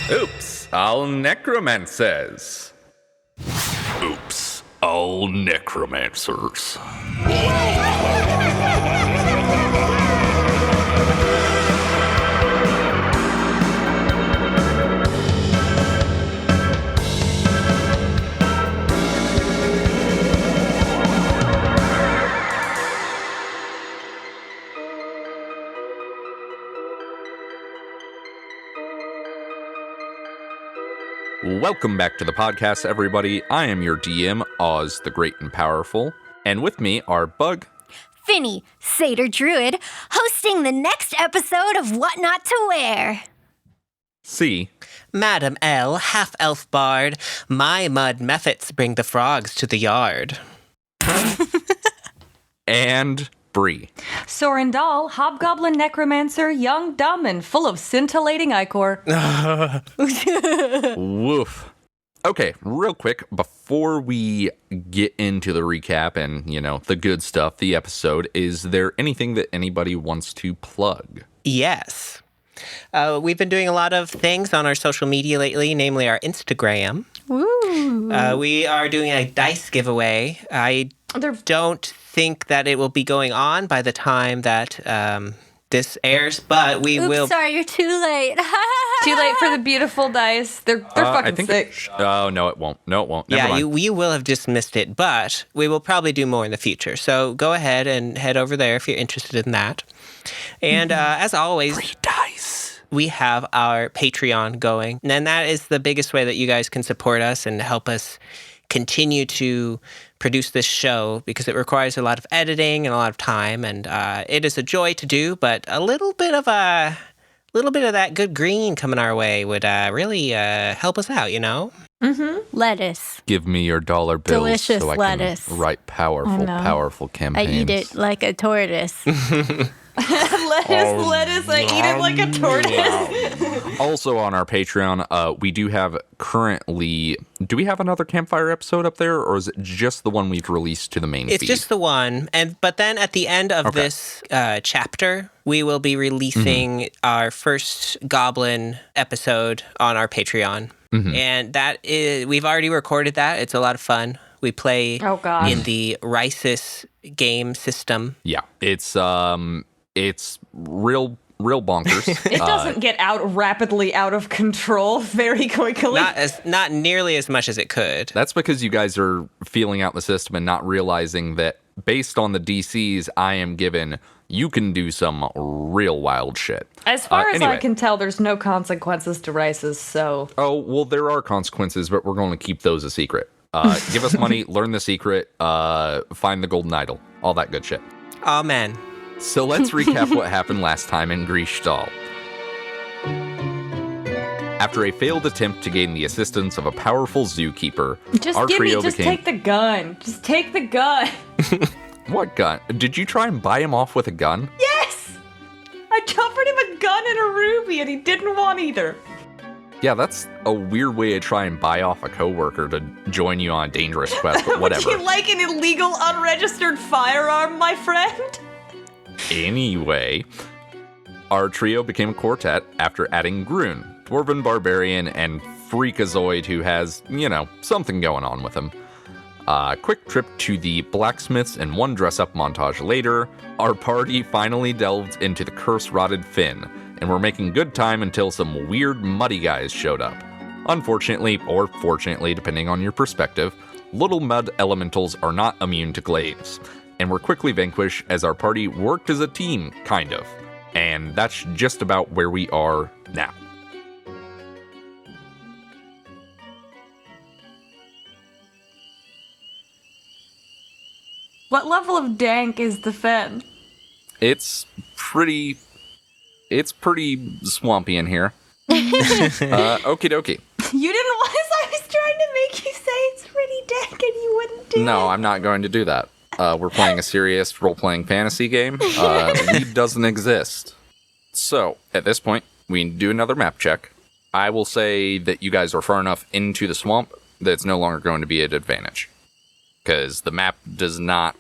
Oops, all necromancers. Oops, all necromancers. Welcome back to the podcast, everybody. I am your DM, Oz the Great and Powerful, and with me are Bug, Finny, Satyr Druid, hosting the next episode of What Not to Wear. C, Madam L, half-elf bard, my mud mephits bring the frogs to the yard. and Bree. Sorrin, hobgoblin necromancer, young, dumb, and full of scintillating ichor. Woof. Okay, real quick, before we get into the recap and, the good stuff, the episode, is there anything that anybody wants to plug? Yes. We've been doing a lot of things on our social media lately, namely our Instagram. Woo! We are doing a dice giveaway. I don't think that it will be going on by the time that this airs, but we will. Sorry, you're too late. Too late for the beautiful dice. They're fucking sick. Oh, no, it won't. No, it won't. Never mind. You will have just missed it, but we will probably do more in the future. So go ahead and head over there if you're interested in that. And as always, Free dice. We have our Patreon going, and that is the biggest way that you guys can support us and help us continue to produce this show, because it requires a lot of editing and a lot of time, and it is a joy to do, but a little bit of that good green coming our way would really help us out, Mm-hmm. Lettuce. Give me your dollar bills Delicious so I lettuce. can write powerful campaigns. I eat it like a tortoise. lettuce, I eat it like a tortoise. Also on our Patreon, we do have currently... Do we have another campfire episode up there, or is it just the one we've released to the main feed? It's just the one, but then at the end of this chapter, we will be releasing our first Goblin episode on our Patreon. Mm-hmm. And that is, we've already recorded that. It's a lot of fun. We play in the Rysis game system. Yeah, it's real bonkers. It doesn't get rapidly out of control very quickly. Not nearly as much as it could. That's because you guys are feeling out the system and not realizing that based on the DCs I am given, you can do some real wild shit. As far as I can tell, there's no consequences to Rices, so... Oh, well, there are consequences, but we're going to keep those a secret. Give us money, learn the secret, find the golden idol, all that good shit. Amen. So let's recap what happened last time in Grishtal. After a failed attempt to gain the assistance of a powerful zookeeper, take the gun. Just take the gun. What gun? Did you try and buy him off with a gun? Yes! I offered him a gun and a ruby, and he didn't want either. Yeah, that's a weird way to try and buy off a coworker to join you on a dangerous quest, but whatever. Would you like an illegal, unregistered firearm, my friend? Anyway, our trio became a quartet after adding Grun, Dwarven Barbarian, and Freakazoid who has, something going on with him. A quick trip to the blacksmiths and one dress-up montage later, our party finally delved into the curse-rotted Finn, and we're making good time until some weird muddy guys showed up. Unfortunately, or fortunately, depending on your perspective, little mud elementals are not immune to glaives, and were quickly vanquished as our party worked as a team, kind of. And that's just about where we are now. What level of dank is the Fen? It's pretty swampy in here. Okie dokie. You didn't want to, I was trying to make you say it's pretty dank and you wouldn't do it. No, I'm not going to do that. We're playing a serious role-playing fantasy game. Weed doesn't exist. So, at this point, we do another map check. I will say that you guys are far enough into the swamp that it's no longer going to be an advantage. Because the map does not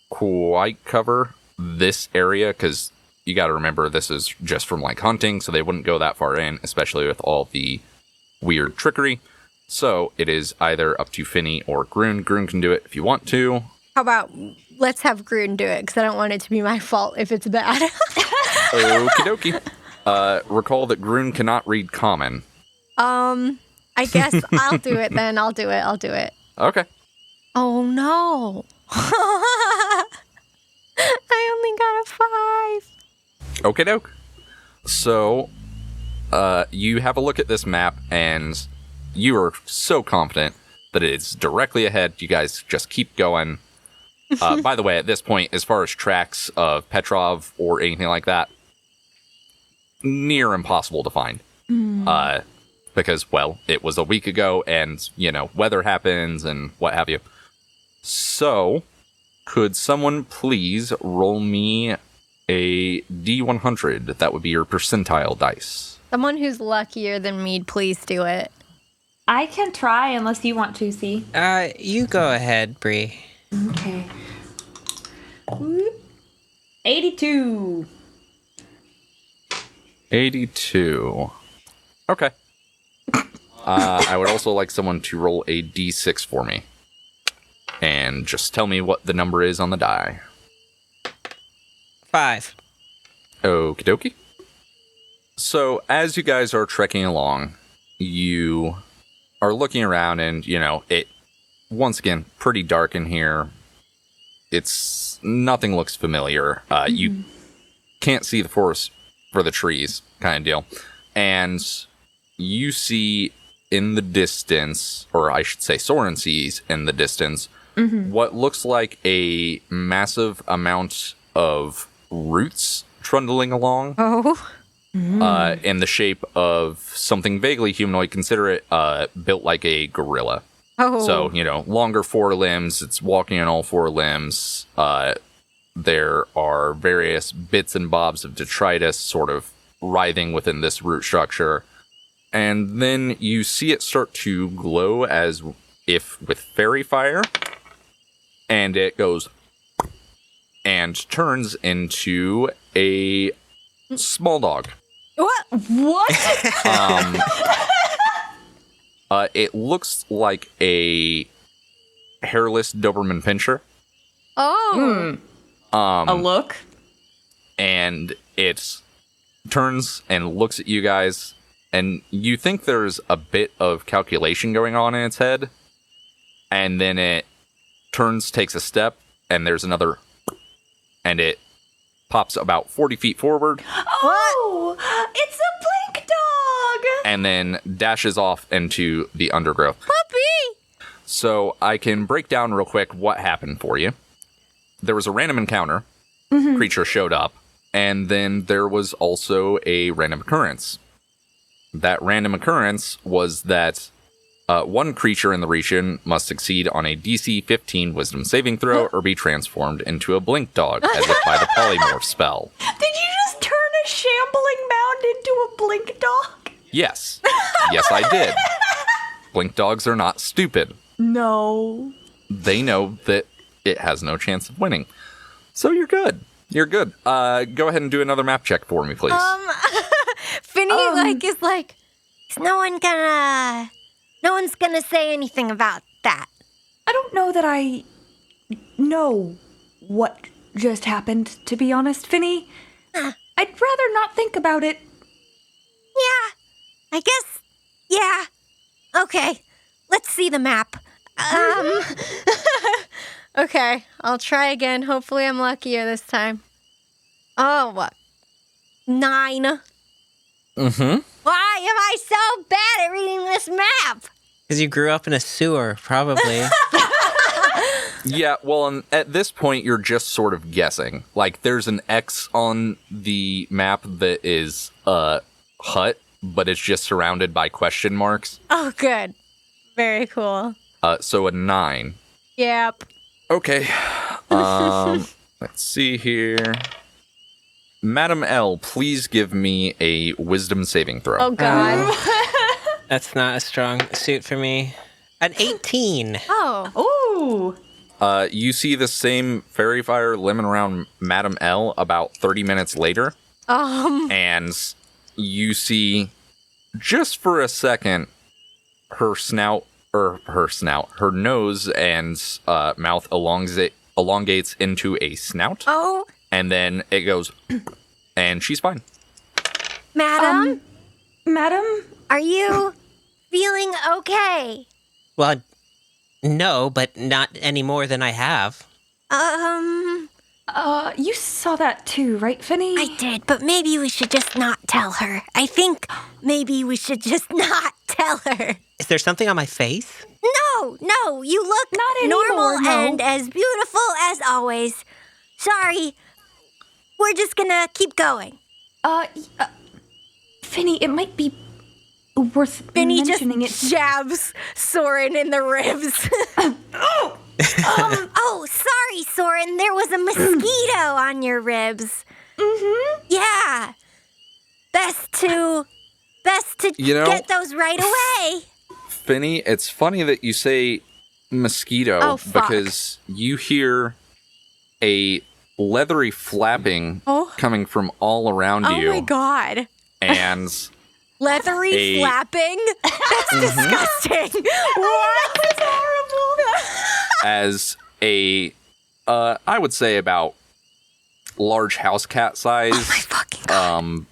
quite cover this area, because you got to remember this is just from, hunting, so they wouldn't go that far in, especially with all the weird trickery. So it is either up to Finny or Grun. Grun can do it if you want to. How about let's have Grun do it, because I don't want it to be my fault if it's bad. Okie dokie. Recall that Grun cannot read common. I guess I'll do it then. I'll do it. Okay. Oh no. I only got a 5. Okie doke. So, you have a look at this map, and you are so confident that it's directly ahead. You guys just keep going. By the way, at this point, as far as tracks of Petrov or anything like that, near impossible to find. Because, well, it was a week ago, and, weather happens and what have you. So, could someone please roll me a D100? That would be your percentile dice. Someone who's luckier than me, please do it. I can try unless you want to, see. You go ahead, Bree. Okay. 82. 82. Okay. I would also like someone to roll a D6 for me. And just tell me what the number is on the die. 5. Okie dokie. So, as you guys are trekking along, you are looking around and, it, once again, pretty dark in here. Nothing looks familiar. You can't see the forest for the trees, kind of deal. And you see in the distance, or I should say Sorrin sees in the distance, what looks like a massive amount of roots trundling along. Oh. In the shape of something vaguely humanoid. Consider it built like a gorilla. Oh. So, longer forelimbs. It's walking on all four limbs. There are various bits and bobs of detritus sort of writhing within this root structure. And then you see it start to glow as if with fairy fire. And it goes and turns into a small dog. What? It looks like a hairless Doberman Pinscher. Oh. A look? And it turns and looks at you guys, and you think there's a bit of calculation going on in its head, and then it turns, takes a step, and there's another, and it pops about 40 feet forward. Oh, it's a blink dog. And then dashes off into the undergrowth. Puppy! So I can break down real quick what happened for you. There was a random encounter. Creature showed up. And then there was also a random occurrence. That random occurrence was that one creature in the region must succeed on a DC 15 wisdom saving throw or be transformed into a blink dog as if by the polymorph spell. Did you just turn a shambling mound into a blink dog? Yes. Yes, I did. Blink dogs are not stupid. No. They know that it has no chance of winning. So you're good. You're good. Go ahead and do another map check for me, please. Finny, is like, no one's gonna say anything about that. I don't know that I know what just happened, to be honest, Finny. I'd rather not think about it. Yeah, I guess, yeah. Okay, let's see the map. Okay, I'll try again. Hopefully I'm luckier this time. Oh, what? 9. Why am I so bad at reading this map? Because you grew up in a sewer, probably. Yeah, well, at this point, you're just sort of guessing. Like, there's an X on the map that is a hut, but it's just surrounded by question marks. Oh, good. Very cool. So a 9. Yep. Okay. Let's see here. Madam L, please give me a wisdom saving throw. Oh, God. That's not a strong suit for me. An 18. Oh. Ooh. You see the same fairy fire limning around Madam L about 30 minutes later. And you see, just for a second, her nose and mouth elongates into a snout. Oh, And then it goes, and she's fine. madam, Madam? are you feeling okay? Well, no, but not any more than I have. You saw that too, right, Finny? I did, but maybe we should just not tell her. I think maybe we should just not tell her. Is there something on my face? No, you look Not anymore, normal no. and as beautiful as always. Sorry, we're just gonna keep going. Finny, it might be worth Finny just mentioning it. jabs Sorrin in the ribs. Oh, sorry, Sorrin. There was a mosquito on your ribs. Mm-hmm. Yeah. Best to get those right away. Finny, it's funny that you say mosquito Oh, fuck. because you hear a leathery flapping coming from all around you. Oh my god. And Leathery flapping? That's disgusting. What? That's horrible. as a, I would say about large house cat size. Oh my fucking god.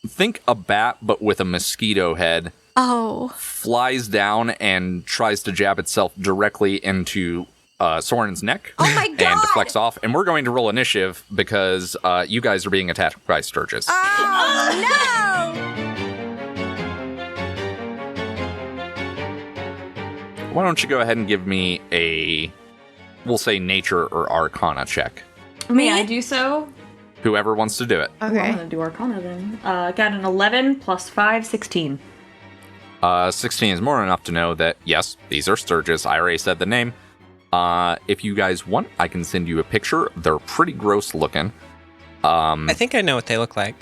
Think a bat, but with a mosquito head. Oh. Flies down and tries to jab itself directly into Sorrin's neck. Oh my And God. deflects off. And we're going to roll initiative because you guys are being attacked by Sturgis. Oh, no. Why don't you go ahead and give me a, we'll say nature or arcana check. May I do so? Whoever wants to do it. I'm Okay. gonna do Arcana then. Got an 11 plus 5, 16. 16 is more than enough to know that, yes, these are Sturgis. I already said the name. If you guys want, I can send you a picture. They're pretty gross looking. I think I know what they look like.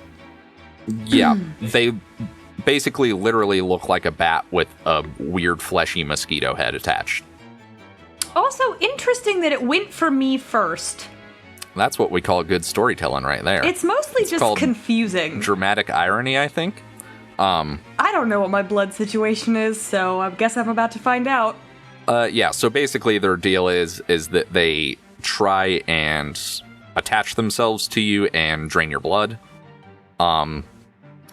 Yeah, they basically literally look like a bat with a weird fleshy mosquito head attached. Also, interesting that it went for me first. That's what we call good storytelling right there. It's mostly just called confusing. Dramatic irony, I think. I don't know what my blood situation is, so I guess I'm about to find out. Yeah, so basically their deal is that they try and attach themselves to you and drain your blood.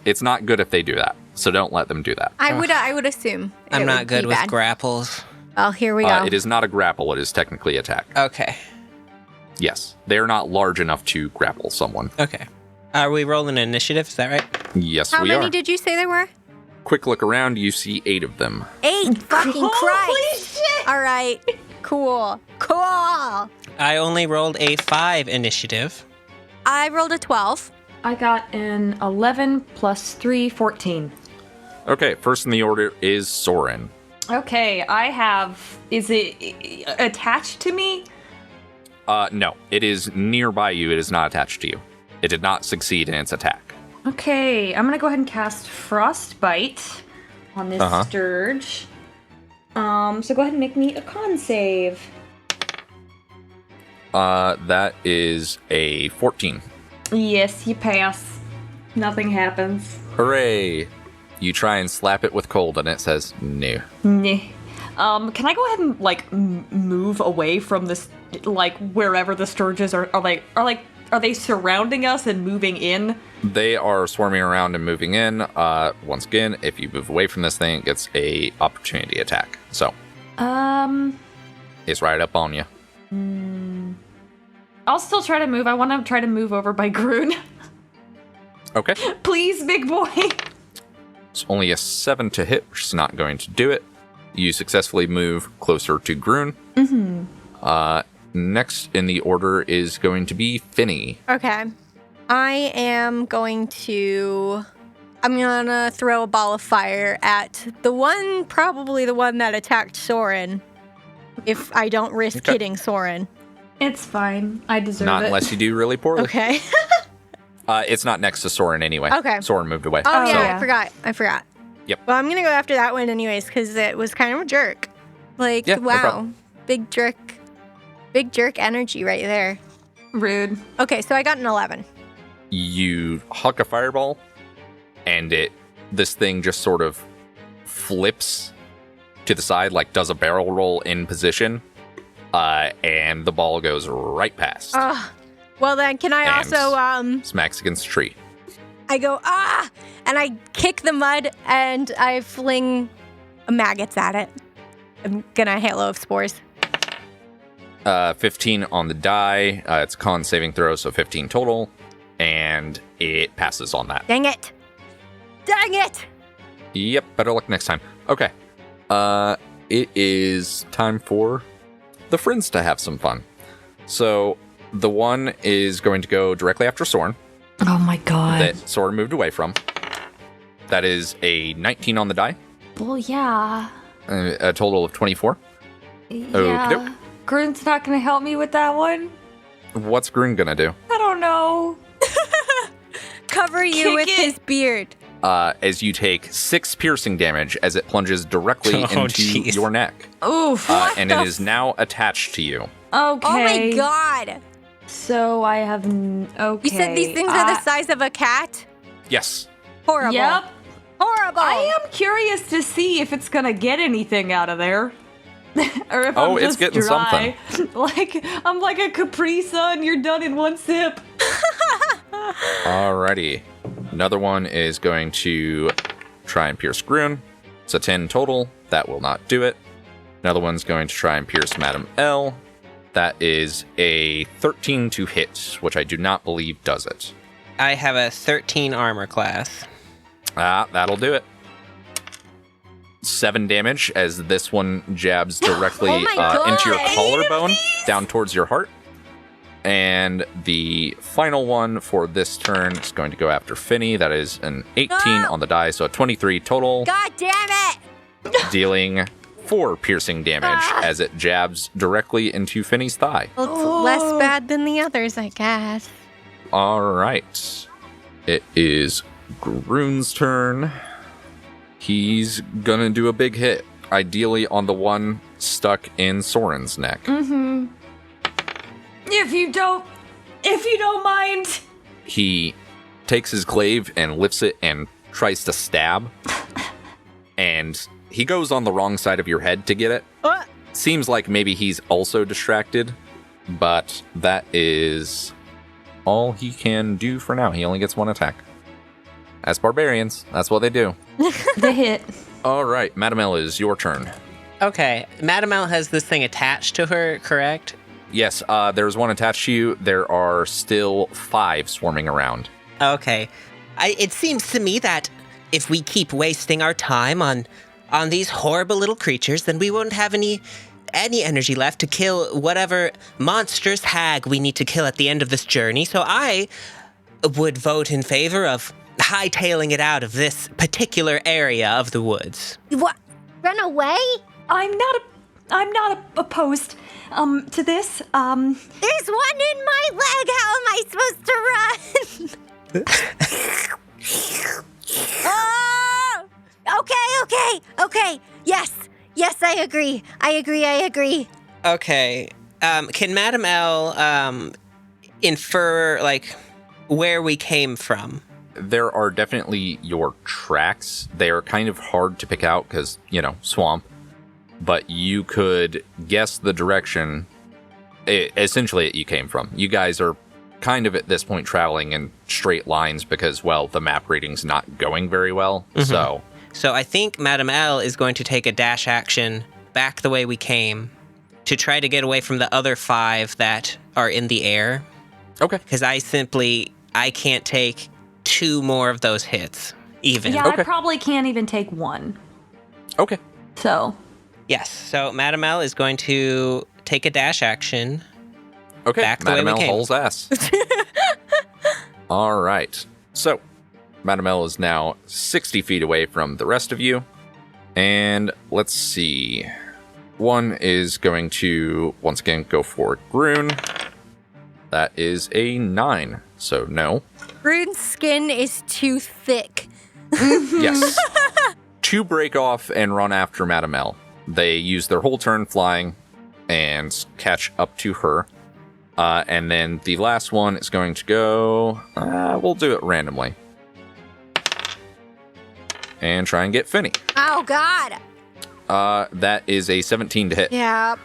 It's not good if they do that, so don't let them do that. I would assume. I'm it not would good be with bad. grapples. Well, here we go. It is not a grapple, it is technically attack. Okay. Yes, they're not large enough to grapple someone. Okay. Are we rolling initiative? Is that right? Yes, How we many are. did you say there were? Quick look around, you see 8 of them. 8 fucking Holy Christ. shit! All right. Cool. I only rolled a 5 initiative. I rolled a 12. I got an 11 plus 3, 14. Okay, first in the order is Sorrin. Okay, I have. Is it attached to me? No, it is nearby you, it is not attached to you. It did not succeed in its attack. Okay, I'm gonna go ahead and cast Frostbite on this Sturge. So go ahead and make me a con save. That is a 14. Yes, you pass. Nothing happens. Hooray! You try and slap it with cold and it says no. Nah. Can I go ahead and move away from this, wherever the Sturges are? Are they surrounding us and moving in? They are swarming around and moving in. Once again, if you move away from this thing, it gets a opportunity attack. So, it's right up on you. I'll still try to move. I want to try to move over by Grun. Okay. Please, big boy. It's only a 7 to hit, which is not going to do it. You successfully move closer to Grun. Next in the order is going to be Finny. Okay. I'm gonna throw a ball of fire at probably the one that attacked Sorrin. If I don't risk hitting Sorrin. It's fine. I deserve Not it. unless you do really poorly. Okay. It's not next to Sorrin anyway. Okay. Sorrin moved away. Oh, yeah, yeah. I forgot. Yep. Well, I'm gonna go after that one anyways, because it was kind of a jerk. Yeah, no wow. problem. Big jerk energy right there. Rude. Okay, so I got an 11. You huck a fireball, and this thing just sort of flips to the side, like does a barrel roll in position, and the ball goes right past. Well then, can I And also smacks against a tree. I go and I kick the mud and I fling maggots at it. I'm gonna halo of spores. 15 on the die. It's a con saving throw, so 15 total, and it passes on that. Dang it! Dang it! Yep, better luck next time. Okay. It is time for the friends to have some fun. So the one is going to go directly after Sorrin Oh my god. that Sorrin moved away from. That is a 19 on the die, Well, yeah. a total of 24. Okey-doke. Grun's not gonna help me with that one. What's Grun gonna do? I don't know. Cover you Kick with it. his beard. As you take 6 piercing damage as it plunges directly into jeez. your neck. Oof. And it is now attached to you. Okay. Oh my god! So I have. Okay. You said these things are the size of a cat? Yes. Horrible. Yep. Horrible. I am curious to see if it's gonna get anything out of there. Or if Oh, I'm it's just getting dry. Like I'm like a Capri Sun. You're done in one sip. Alrighty. Another one is going to try and pierce Grun. It's a 10 total. That will not do it. Another one's going to try and pierce Madam L. That is a 13 to hit, which I do not believe does it. I have a 13 armor class. That'll do it. 7 damage as this one jabs directly Oh my into your God. collarbone, down towards your heart. And the final one for this turn is going to go after Finny. That is an 18 No. on the die, so a 23 total, God damn it! dealing 4 piercing damage as it jabs directly into Finny's thigh. Well, it's less bad than the others, I guess. All right. It is Grun's turn. He's gonna do a big hit, ideally on the one stuck in Sorrin's neck. If you don't mind. He takes his glaive and lifts it and tries to stab. And he goes on the wrong side of your head to get it. Seems like maybe he's also distracted, but that is all he can do for now. He only gets 1 attack. As barbarians, that's what they do. The hit. All right, Madam L, is your turn. Okay, Madam L has this thing attached to her, correct? Yes, there's 1 attached to you. There are still 5 swarming around. Okay. It seems to me that if we keep wasting our time on these horrible little creatures, then we won't have any energy left to kill whatever monstrous hag we need to kill at the end of this journey. So I would vote in favor of hightailing it out of this particular area of the woods. What? Run away? I'm not opposed to this. There's one in my leg. How am I supposed to run? Oh! Okay. Yes, I agree. Okay. Can Madam L infer, like, where we came from? There are definitely your tracks. They are kind of hard to pick out because, swamp. But you could guess the direction, essentially, that you came from. You guys are kind of at this point traveling in straight lines because, well, the map reading's not going very well. So I think Madam L is going to take a dash action back the way we came to try to get away from the other 5 that are in the air. Okay. Because I can't take 2 more of those hits, even. Yeah, Okay. I probably can't even take 1. Okay. So. Yes, so Madam L is going to take a dash action. Okay. Back the way Madam we L came. hauls ass. All right. So, Madam L is now 60 feet away from the rest of you. And let's see. One is going to, once again, go for Grun. That is a 9, so no. Grun's skin is too thick. Yes. 2 break off and run after Madam L. They use their whole turn flying and catch up to her. And then the last one is going to go... we'll do it randomly. And try and get Finny. Oh, God. That is a 17 to hit. Yeah.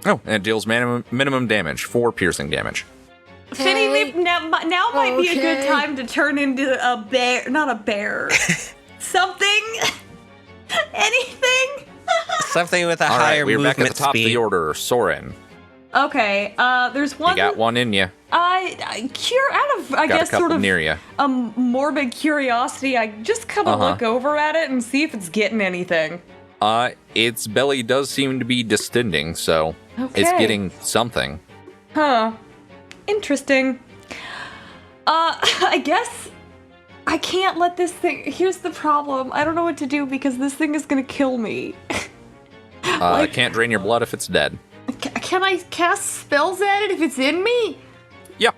Oh, and it deals minimum damage, 4 piercing damage. Finny, now might be a good time to turn into a bear. Not a bear. Something. Anything. Something with a All higher right, we're movement back at the top speed. of the order. Sorrin, Okay, there's one. you got one in you. I Got guess a couple sort of near you. morbid curiosity. I just kind of look over at it and see if it's getting anything. Its belly does seem to be distending, so it's Okay. getting something. Huh. Interesting. I guess I can't let this thing. Here's the problem. I don't know what to do because this thing is gonna kill me. Can't drain your blood if it's dead. Can I cast spells at it if it's in me? Yeah.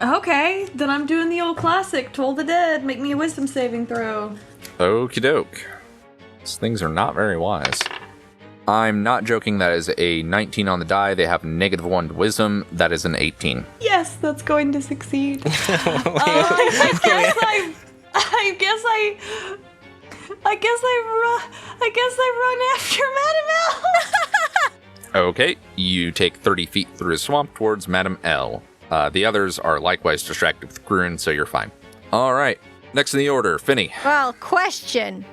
Okay, then I'm doing the old classic. Toll the dead. Make me a wisdom saving throw. Okie doke. These things are not very wise. I'm not joking. That is a 19 on the die. They have -1 to wisdom. That is an 18. Yes, that's going to succeed. I guess I run after Madame L. Okay, you take 30 feet through a swamp towards Madame L. The others are likewise distracted with Grun, so you're fine. All right, next in the order, Finny. Well, question.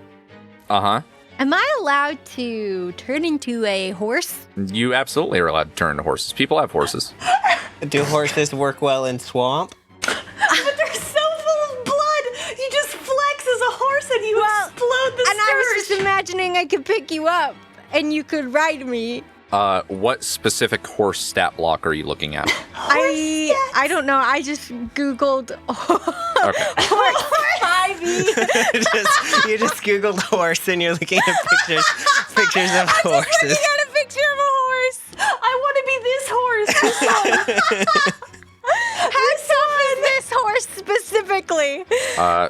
Uh-huh. Am I allowed to turn into a horse? You absolutely are allowed to turn into horses. People have horses. Do horses work well in swamp? But they're so full of blood. You just flex as a horse and you explode the And I was scourge. just imagining I could pick you up and you could ride me. What specific horse stat block are you looking at? I don't know. I just Googled Okay. horse 5e. You just Googled horse and you're looking at pictures of horses. Looking at a picture of a horse. I want to be this horse. How tough is this horse specifically?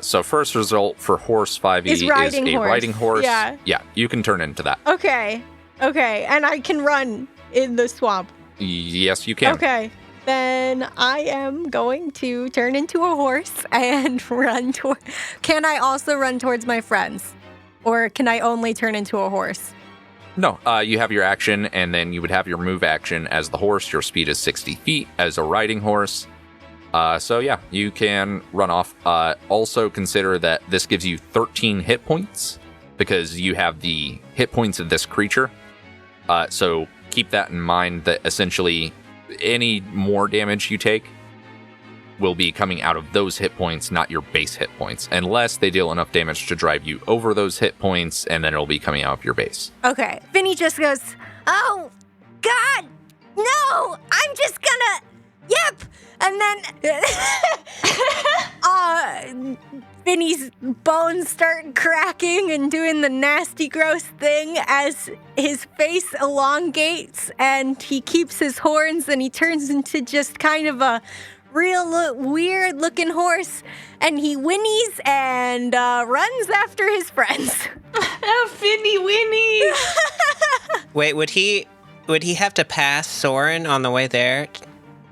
So first result for horse 5e Is riding a horse. riding horse. Yeah. Yeah, you can turn into that. Okay. And I can run in the swamp. Yes, you can. Okay. Then I am going to turn into a horse and run toward. Can I also run towards my friends? Or can I only turn into a horse? No, you have your action, and then you would have your move action as the horse. Your speed is 60 feet as a riding horse. So yeah, you can run off. Also consider that this gives you 13 hit points because you have the hit points of this creature. So keep that in mind that essentially any more damage you take will be coming out of those hit points, not your base hit points, unless they deal enough damage to drive you over those hit points, and then it'll be coming out of your base. Okay. Finny just goes, "Oh, God, no! I'm just gonna, yep!" And then, Finny's bones start cracking and doing the nasty, gross thing as his face elongates and he keeps his horns and he turns into just kind of a real weird-looking horse, and he whinnies and runs after his friends. Finny Winnie. Wait, would he have to pass Sorrin on the way there?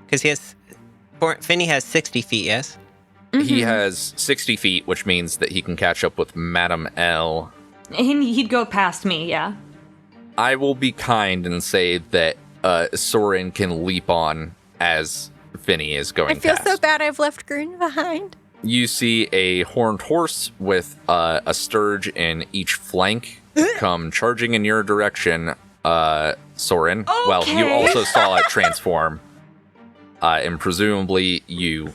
Because Finny has 60 feet, yes? He has 60 feet, which means that he can catch up with Madame L. He'd go past me, yeah. I will be kind and say that Sorrin can leap on as Finny is going I feel past. so bad I've left Grun behind. You see a horned horse with a scourge in each flank come charging in your direction, Sorrin. Okay. Well, you also saw it transform. And presumably you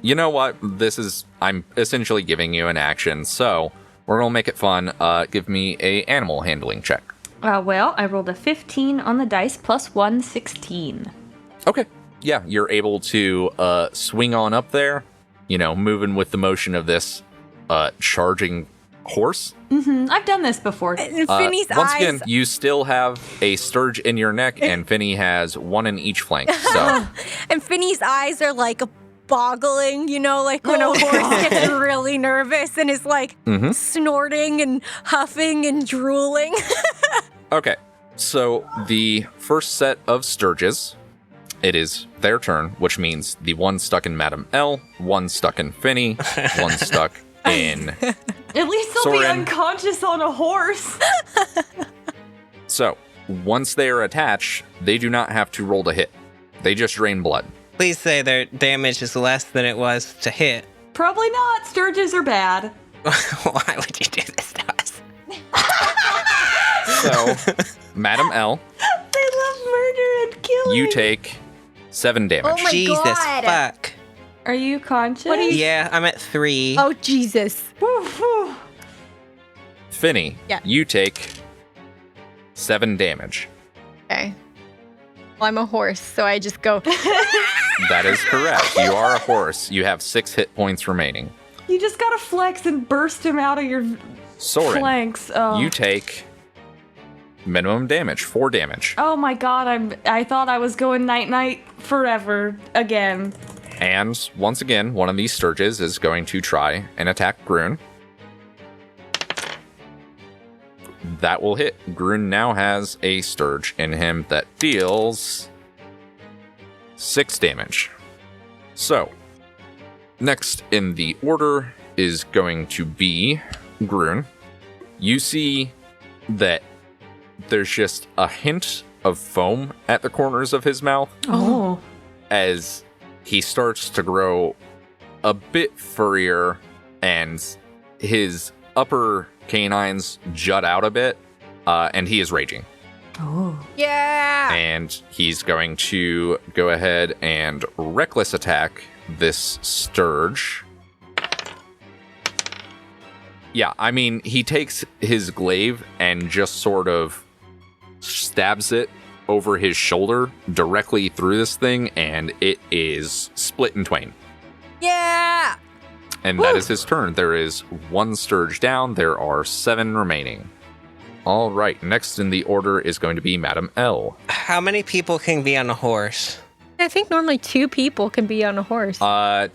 know what? I'm essentially giving you an action, so we're gonna make it fun. Give me a animal handling check. Well, I rolled a 15 on the dice plus 1, 16. Okay. Yeah, you're able to swing on up there, moving with the motion of this charging horse. I've done this before. And Finny's Once eyes. again, you still have a scourge in your neck, and Finny has one in each flank. So And Finny's eyes are like boggling, like when a horse gets really nervous and is like snorting and huffing and drooling. okay, so the first set of scourges, it is their turn, which means the one stuck in Madame L, one stuck in Finny, one stuck in At least they'll be Sorrin. unconscious on a horse. So, once they are attached, they do not have to roll to hit. They just drain blood. Please say their damage is less than it was to hit. Probably not. Sturges are bad. Why would you do this to us? So, Madam L, They love murder and killing. you take 7 damage. Oh my Jesus God. fuck. Are you conscious? What are you- Yeah, I'm at 3. Oh, Jesus. Whew, whew. Finny, Yeah. you take 7 damage. Okay. Well, I'm a horse, so I just go. That is correct. You are a horse. You have 6 hit points remaining. You just gotta flex and burst him out of your Sorrin, flanks. Oh. you take minimum damage, 4 damage. Oh my god, I thought I was going night-night forever again. And once again, one of these Sturges is going to try and attack Grun. That will hit. Grun now has a Sturge in him that deals 6 damage. So, next in the order is going to be Grun. You see that there's just a hint of foam at the corners of his mouth Oh. as he starts to grow a bit furrier and his upper canines jut out a bit, and he is raging. Oh. Yeah. And he's going to go ahead and reckless attack this Sturge. Yeah, I mean, he takes his glaive and just sort of stabs it over his shoulder directly through this thing, and it is split in twain. Yeah. And that is his turn. There is 1 Sturge down. There are 7 remaining. All right, next in the order is going to be Madam L. How many people can be on a horse? I think normally 2 people can be on a horse.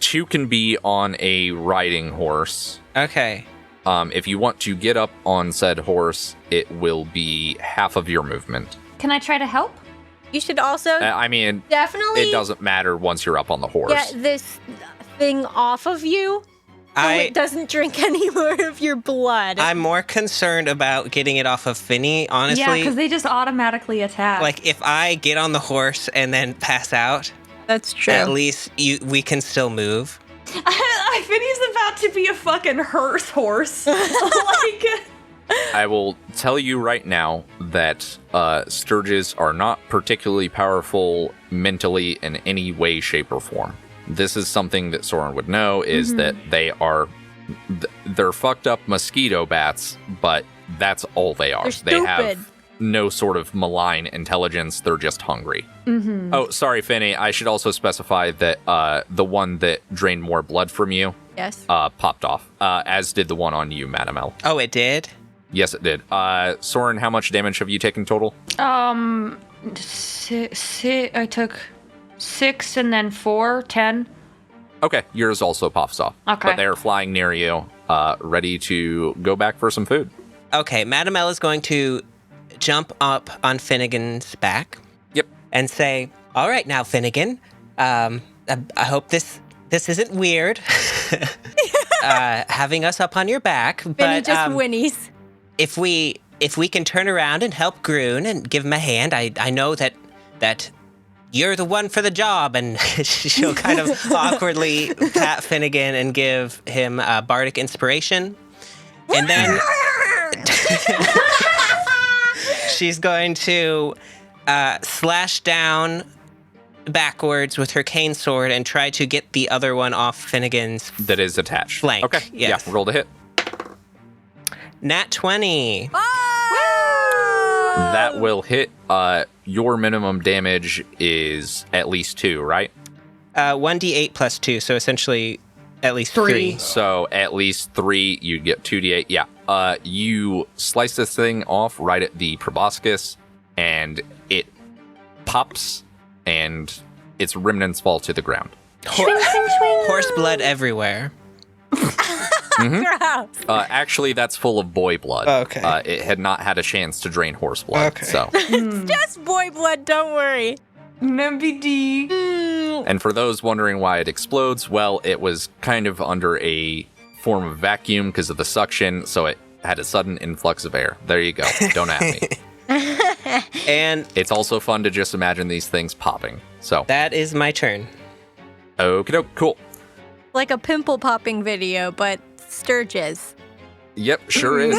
2 can be on a riding horse. Okay. If you want to get up on said horse, it will be half of your movement. Can I try to help? You should also I mean, definitely it doesn't matter once you're up on the horse. get this thing off of you so it doesn't drink any more of your blood. I'm more concerned about getting it off of Finny, honestly. Yeah, because they just automatically attack. Like, if I get on the horse and then pass out, That's true. at least we can still move. Finny's about to be a fucking hearse horse. Like, I will tell you right now that Sturges are not particularly powerful mentally in any way, shape, or form. This is something that Sorrin would know, is that they're fucked up mosquito bats, but that's all they are. They're They stupid. have no sort of malign intelligence. They're just hungry. Oh, sorry, Finny. I should also specify that the one that drained more blood from you Yes. popped off, as did the one on you, Madam L. Oh, it did? Yes, it did. Sorrin, how much damage have you taken total? I took 6 and then 4, 10. Okay, yours also pops off. Okay. But they're flying near you, ready to go back for some food. Okay, Madam L is going to jump up on Finnegan's back. Yep. And say, "All right, now, Finnegan. I hope this isn't weird, having us up on your back. Finny But just whinnies. if we can turn around and help Grun and give him a hand, I know that you're the one for the job." And she'll kind of awkwardly pat Finnegan and give him a bardic inspiration, and then she's going to slash down backwards with her cane sword and try to get the other one off Finnegan's That is attached. Flank, Okay, yes. yeah, roll to hit. nat 20. That will hit. Your minimum damage is at least 2, right? 1d8 plus 2, so essentially at least 3. So at least 3, you get 2d8. Yeah. You slice this thing off right at the proboscis, and it pops, and its remnants fall to the ground. Horse blood everywhere. Gross. Actually, that's full of boy blood. Okay. It had not had a chance to drain horse blood. Okay. So, Just boy blood, don't worry. MBD. and for those wondering why it explodes, well, it was kind of under a form of vacuum because of the suction, so it had a sudden influx of air. There you go. Don't at me. And It's also fun to just imagine these things popping. So, that is my turn. okie doke, cool. Like a pimple popping video, but Sturges. Yep, sure is.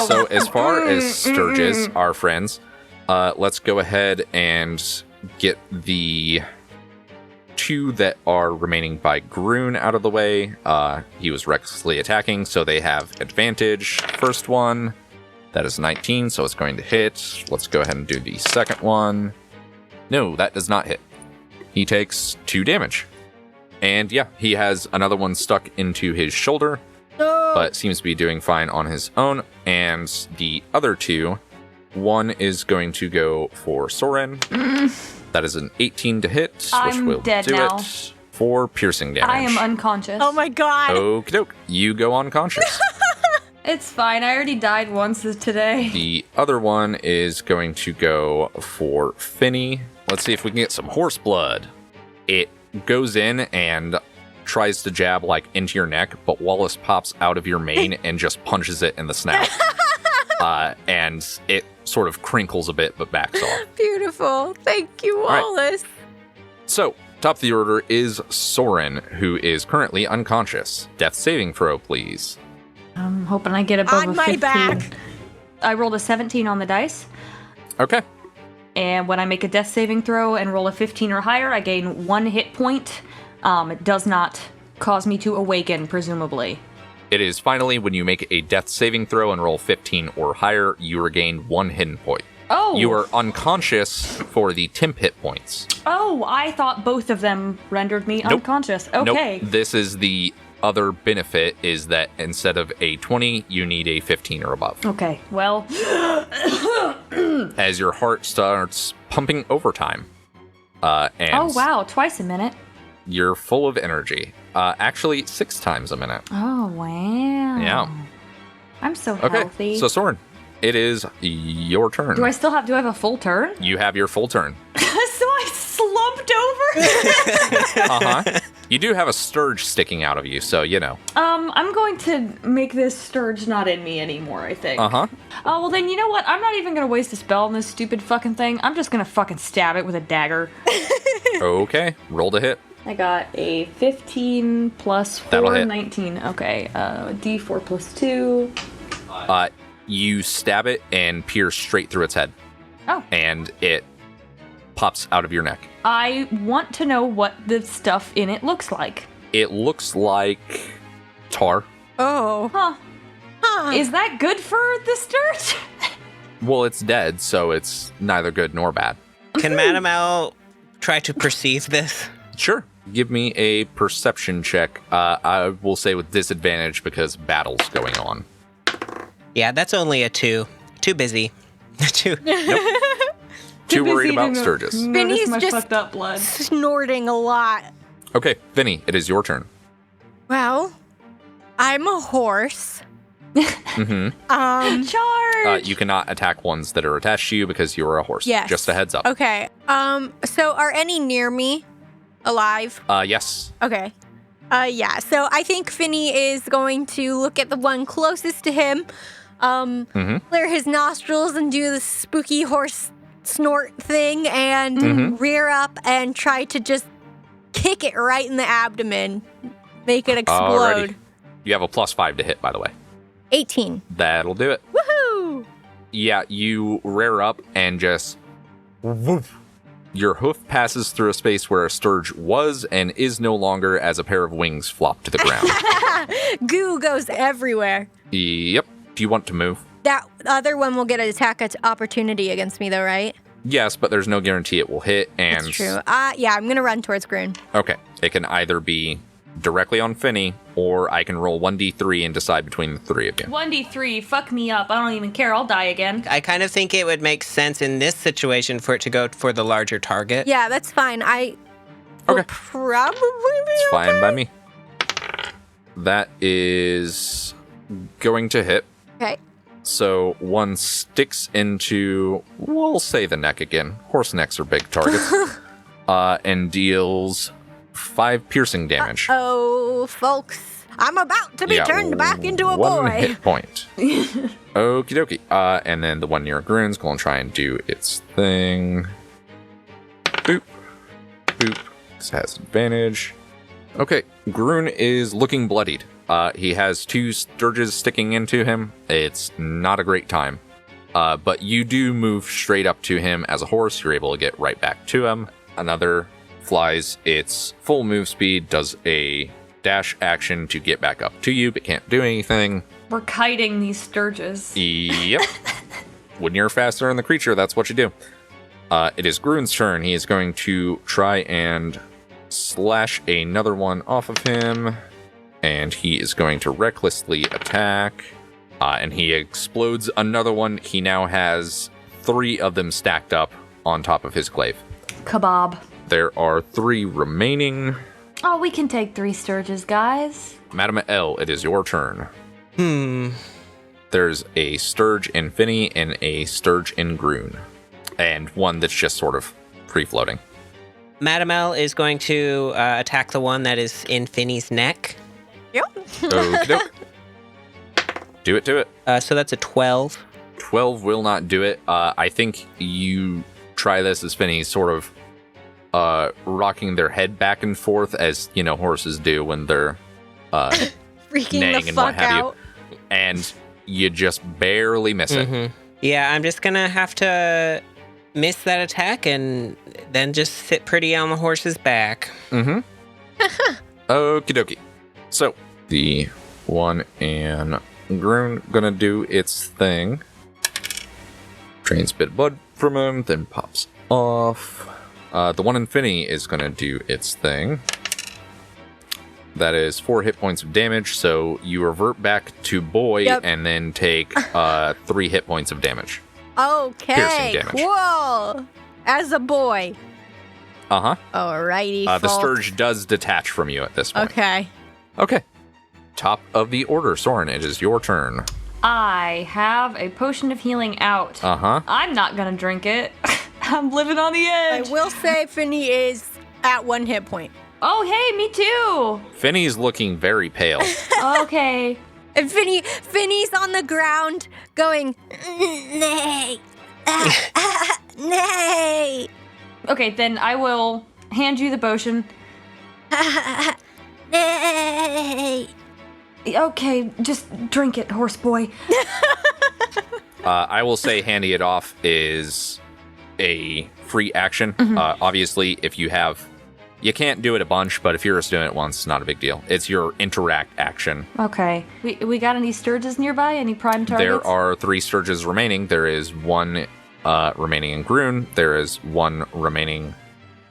So as far as Sturges, our friends, let's go ahead and get the 2 that are remaining by Grun out of the way. He was recklessly attacking, so they have advantage. First one, that is 19, so it's going to hit. Let's go ahead and do the second one. No, that does not hit. He takes 2 damage. And yeah, he has another one stuck into his shoulder, but seems to be doing fine on his own. And the other 2, one is going to go for Sorrin. That is an 18 to hit, which I'm will dead do now. it for piercing damage. I am unconscious. Oh my god. Okie doke, you go unconscious. It's fine. I already died once today. The other one is going to go for Finny. Let's see if we can get some horse blood. It goes in and tries to jab like into your neck, but Wallace pops out of your mane and just punches it in the snout. And it sort of crinkles a bit, but backs off. Beautiful. Thank you, right. Wallace. So, top of the order is Sorrin, who is currently unconscious. Death saving throw, please. I'm hoping I get above On a my 15. back. I rolled a 17 on the dice, Okay. and when I make a death saving throw and roll a 15 or higher, I gain 1 hit point. It does not cause me to awaken, presumably. It is finally when you make a death saving throw and roll 15 or higher, you regain 1 hidden point. Oh! You are unconscious for the temp hit points. Oh, I thought both of them rendered me Nope. unconscious. Okay. Nope. This is the other benefit, is that instead of a 20, you need a 15 or above. Okay, well, As your heart starts pumping overtime. And oh wow, twice a minute. you're full of energy. Actually, 6 times a minute. Oh wow. Yeah. I'm so Okay, healthy. so Sorrin, it is your turn. do I have a full turn? You have your full turn. So I slumped over? Uh-huh. You do have a sturge sticking out of you, so you know. I'm going to make this Sturge not in me anymore, I think. Uh-huh. Oh, well then, you know what? I'm not even gonna waste a spell on this stupid fucking thing. I'm just gonna fucking stab it with a dagger. Okay, roll to hit. I got a 15 plus 4, That'll hit. 19. Okay, D4 plus 2. You stab it and pierce straight through its head. Oh. And it pops out of your neck. I want to know what the stuff in it looks like. It looks like tar. Oh. Huh. Is that good for the Sturge? Well, it's dead, so it's neither good nor bad. Can Madame Owl try to perceive this? Sure. Give me a perception check. I will say with disadvantage because battle's going on. Yeah, that's only a 2. Too busy. 2. Too worried about Sturgis. Finny's my just- fucked up blood. Snorting a lot. Okay, Finny, it is your turn. Well, I'm a horse. Mm-hmm. Charge! You cannot attack ones that are attached to you because you are a horse. Yes. Just a heads up. Okay. So are any near me alive? Yes. Okay. Yeah. So I think Finny is going to look at the one closest to him, clear his nostrils and do the spooky horse snort thing and rear up and try to just kick it right in the abdomen, make it explode. Alrighty. You have a +5 to hit, by the way. 18. That'll do it. Woohoo! Yeah, you rear up and just woof. Your hoof passes through a space where a sturge was and is no longer as a pair of wings flop to the ground. Goo goes everywhere. Yep. Do you want to move? That other one will get an attack opportunity against me, though, right? Yes, but there's no guarantee it will hit. And That's true. Yeah, I'm gonna run towards Grun. Okay. It can either be directly on Finny, or I can roll 1d3 and decide between the 3 of you. 1d3, fuck me up. I don't even care. I'll die again. I kind of think it would make sense in this situation for it to go for the larger target. Yeah, that's fine. I will Okay. probably be It's fine okay. by me. That is going to hit. Okay. So one sticks into, we'll say the neck again. Horse necks are big targets. And deals 5 piercing damage. Oh, folks. I'm about to be Yeah, turned back into a one boy. hit point. Okie dokie. And then the one near Grun's going to try and do its thing. Boop. Boop. This has advantage. Okay, Grun is looking bloodied. He has 2 sturges sticking into him. It's not a great time. But you do move straight up to him as a horse. You're able to get right back to him. Another flies its full move speed, does a dash action to get back up to you, but can't do anything. We're kiting these sturges. Yep. When you're faster than the creature, that's what you do. It is Grun's turn. He is going to try and slash another one off of him. And he is going to recklessly attack. And he explodes another one. He now has 3 of them stacked up on top of his glaive. Kebab. There are 3 remaining. Oh, we can take 3 sturges, guys. Madame L, it is your turn. There's a Sturge in Finny and a Sturge in Grun. And one that's just sort of free-floating. Madame L is going to attack the one that is in Finny's neck. Yep. Okie doke. Do it to it. So that's a 12. 12 will not do it. I think you try this as Finny's sort of rocking their head back and forth as, horses do when they're Freaking neighing the and what fuck have out. you. And you just barely miss it. Yeah, I'm just going to have to miss that attack and then just sit pretty on the horse's back. Okie dokie. So, the one in Grun gonna do its thing. Drains a bit of blood from him, then pops off. The one in Finny is gonna do its thing. That is 4 hit points of damage, so you revert back to boy and then take 3 hit points of damage. Okay, Piercing damage. cool. As a boy. Uh-huh. Alrighty, The Folk. Sturge does detach from you at this point. Okay. Top of the order, Sorrin, it is your turn. I have a potion of healing out. Uh-huh. I'm not gonna drink it. I'm living on the I edge. will say Finny is at 1 hit point. Oh, hey, me too. Finny's looking very pale. Okay. And Finny's on the ground going, nay, nay. Okay, then I will hand you the potion. Nay. Okay, just drink it, horse boy. I will say handing it off is a free action. Obviously, if you can't do it a bunch, but if you're just doing it once, it's not a big deal. It's your interact action. Okay. We got any sturges nearby? Any prime targets? There are 3 Sturges remaining. There is 1 remaining in Grun. There is 1 remaining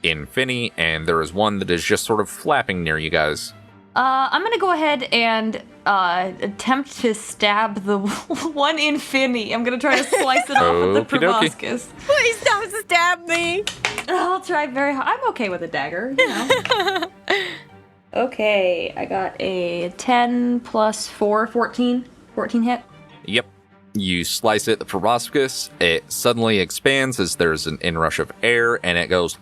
in Finny, and there is 1 that is just sort of flapping near you guys. I'm gonna go ahead and attempt to stab the one in Finny. I'm gonna try to slice it off with the Okie dokie. proboscis. Please don't stab me. I'll try very hard. I'm okay with a dagger, you know. Okay, I got a 10 plus 4, 14. 14 hit. Yep. You slice it, the proboscis, it suddenly expands as there's an inrush of air, and it goes.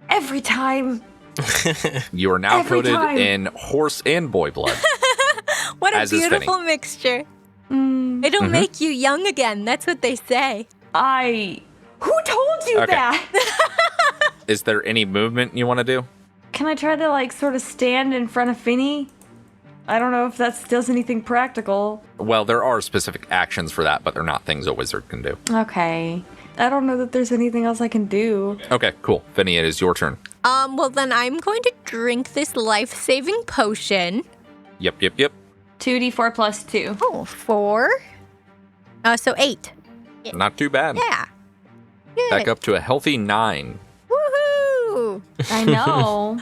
Every time. You are now Every coated time. in horse and boy blood. What a As is beautiful Finny. mixture. It'll make you young again. That's what they say. Who told you Okay. that? Is there any movement you want to do? Can I try to, sort of stand in front of Finny? I don't know if that does anything practical. Well, there are specific actions for that, but they're not things a wizard can do. Okay. I don't know that there's anything else I can do. Okay, cool. Finny, it is your turn. Well then I'm going to drink this life-saving potion. Yep. 2d4 plus 2. Oh, 4. So 8. Not too bad. Yeah. Good. Back up to a healthy 9. Woohoo! I know.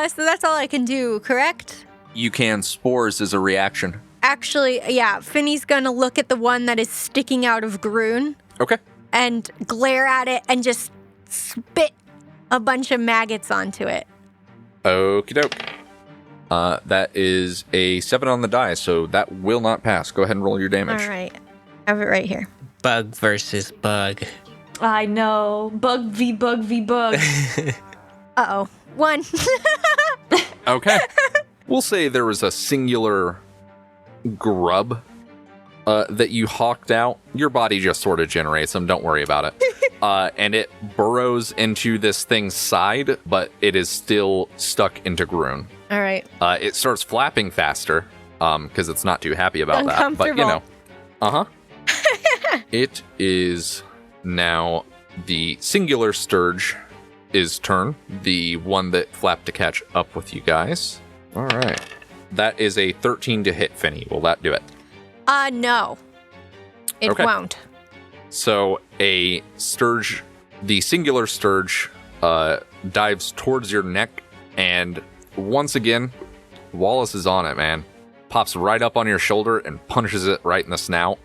So that's all I can do, correct? You can spores as a reaction. Actually, yeah, Finny's gonna look at the one that is sticking out of Grun Okay. and glare at it and just spit a bunch of maggots onto it. Okie doke. That is a 7 on the die, so that will not pass. Go ahead and roll your damage. All right. I have it right here. Bug versus bug. I know. Bug v bug v bug. Uh-oh. 1. Okay. we'll say there was a singular grub that you hawked out. Your body just sort of generates them. Don't worry about it. And it burrows into this thing's side, but it is still stuck into Grun. All right. It starts flapping faster because it's not too happy about that. But, you know. Uh-huh. It is now the singular Sturge's turn. The one that flapped to catch up with you guys. All right. That is a 13 to hit, Finny. Will that do it? No. It won't. So a Sturge, the singular Sturge, dives towards your neck, and once again, Wallace is on it, man. Pops right up on your shoulder and punches it right in the snout,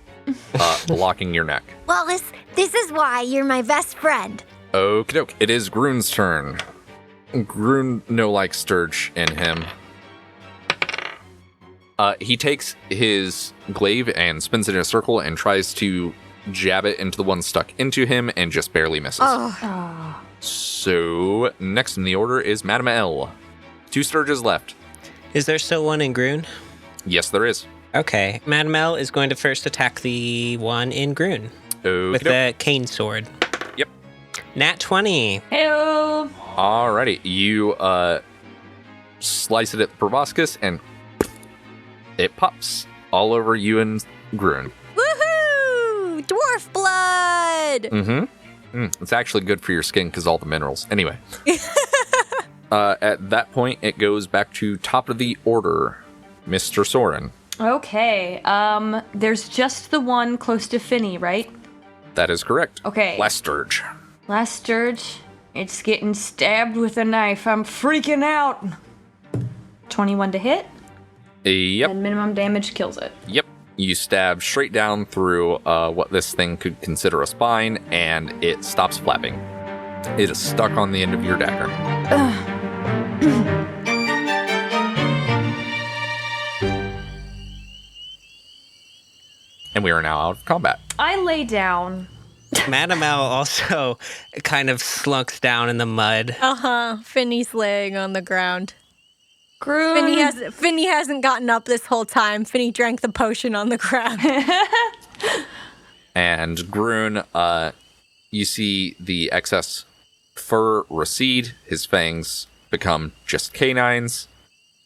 blocking your neck. Wallace, this is why you're my best friend. Okie doke. It is Grun's turn. Grun no likes Sturge in him. He takes his glaive and spins it in a circle and tries to jab it into the one stuck into him and just barely misses. Oh. So, next in the order is Madame L. 2 Sturges left. Is there still one in Grun? Yes, there is. Okay. Madame L is going to first attack the one in Grun with the cane sword. Yep. Nat 20. Heyo. Alrighty. You slice it at the proboscis and it pops all over you and Grun. Woohoo! Dwarf blood! Mm-hmm. It's actually good for your skin because all the minerals. Anyway. At that point, it goes back to top of the order, Mr. Sorrin. Okay. There's just the one close to Finny, right? That is correct. Okay. Last Sturge. Last Sturge. It's getting stabbed with a knife. I'm freaking out. 21 to hit. Yep. And minimum damage kills it. Yep. You stab straight down through what this thing could consider a spine, and it stops flapping. It is stuck on the end of your dagger. And we are now out of combat. I lay down. Madame L also kind of slunks down in the mud. Finny's laying on the ground. Grun. Finny hasn't gotten up this whole time. Finny drank the potion on the ground. And Grun, you see the excess fur recede. His fangs become just canines.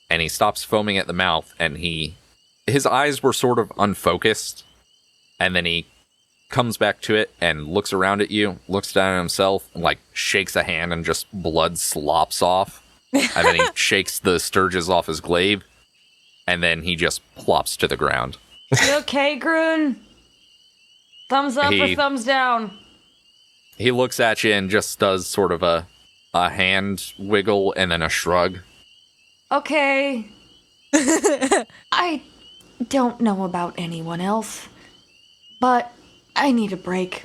And he stops foaming at the mouth. And his eyes were sort of unfocused. And then he comes back to it and looks around at you, looks down at himself, and shakes a hand and just blood slops off. And then he shakes the Sturges off his glaive, and then he just plops to the ground. You okay, Grun? Thumbs up or thumbs down? He looks at you and just does sort of a hand wiggle and then a shrug. Okay. I don't know about anyone else, but I need a break.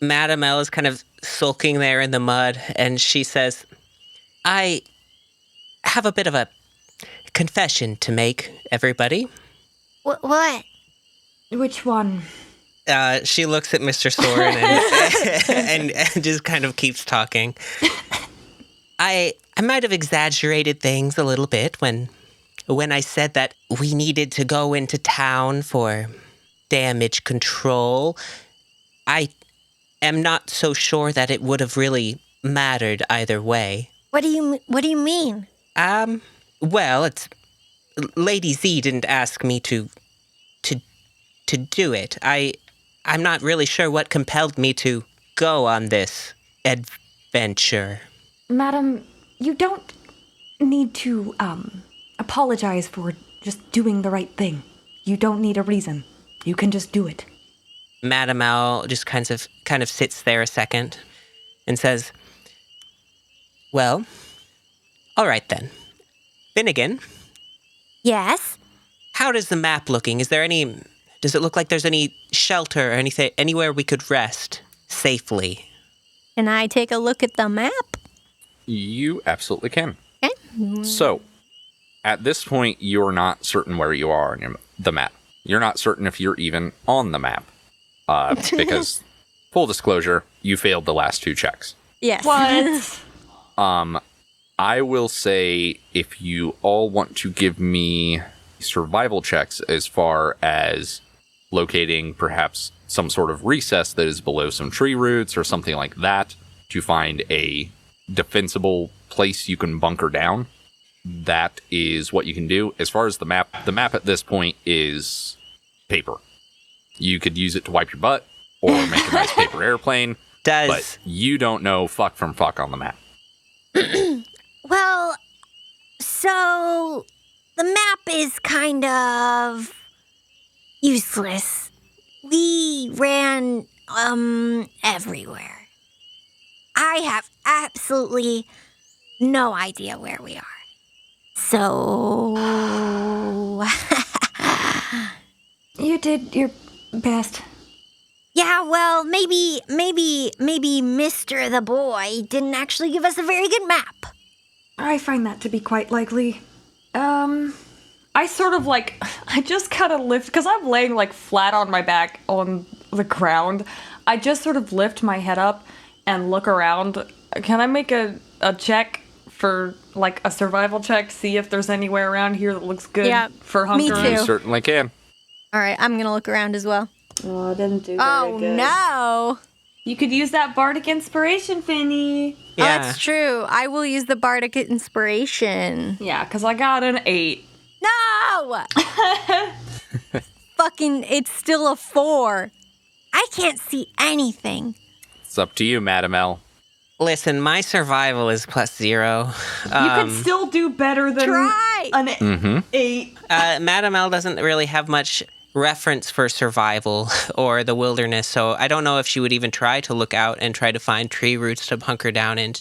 Madame L is kind of sulking there in the mud, and she says, I have a bit of a confession to make, everybody. What? Which one? She looks at Mr. Sorrin and just kind of keeps talking. I might have exaggerated things a little bit when I said that we needed to go into town for damage control. I am not so sure that it would have really mattered either way. What do you mean? Well, it's Lady Z didn't ask me to do it. I'm not really sure what compelled me to go on this adventure. Madam, you don't need to apologize for just doing the right thing. You don't need a reason. You can just do it. Madame L just kind of sits there a second and says, well, all right then. Finnegan? Yes? How does the map looking? Does it look like there's any shelter or anything, anywhere we could rest safely? Can I take a look at the map? You absolutely can. Okay. So, at this point, you're not certain where you are on the map. You're not certain if you're even on the map. Because, full disclosure, you failed the last 2 checks. Yes. What? I will say if you all want to give me survival checks as far as locating perhaps some sort of recess that is below some tree roots or something like that to find a defensible place you can bunker down, that is what you can do. As far as the map at this point is paper. You could use it to wipe your butt or make a nice paper airplane, but you don't know fuck from fuck on the map. Well, so the map is kind of useless. We ran everywhere. I have absolutely no idea where we are. So You did your best. yeah, well, maybe Mr. the Boy didn't actually give us a very good map. I find that to be quite likely. I sort of I just kind of lift, because I'm laying flat on my back on the ground. I just sort of lift my head up and look around. Can I make a check for a survival check? See if there's anywhere around here that looks good for me hunkering? too. You certainly can. All right, I'm gonna look around as well. Oh, I didn't do very Oh good. no! You could use that bardic inspiration, Finny. Oh, that's true. I will use the bardic inspiration. Yeah, because I got an 8. No! Fucking, it's still a 4. I can't see anything. It's up to you, Madam L. Listen, my survival is +0. You could still do better than Try! an 8. Madam L doesn't really have much reference for survival or the wilderness, so I don't know if she would even try to look out and try to find tree roots to hunker down in.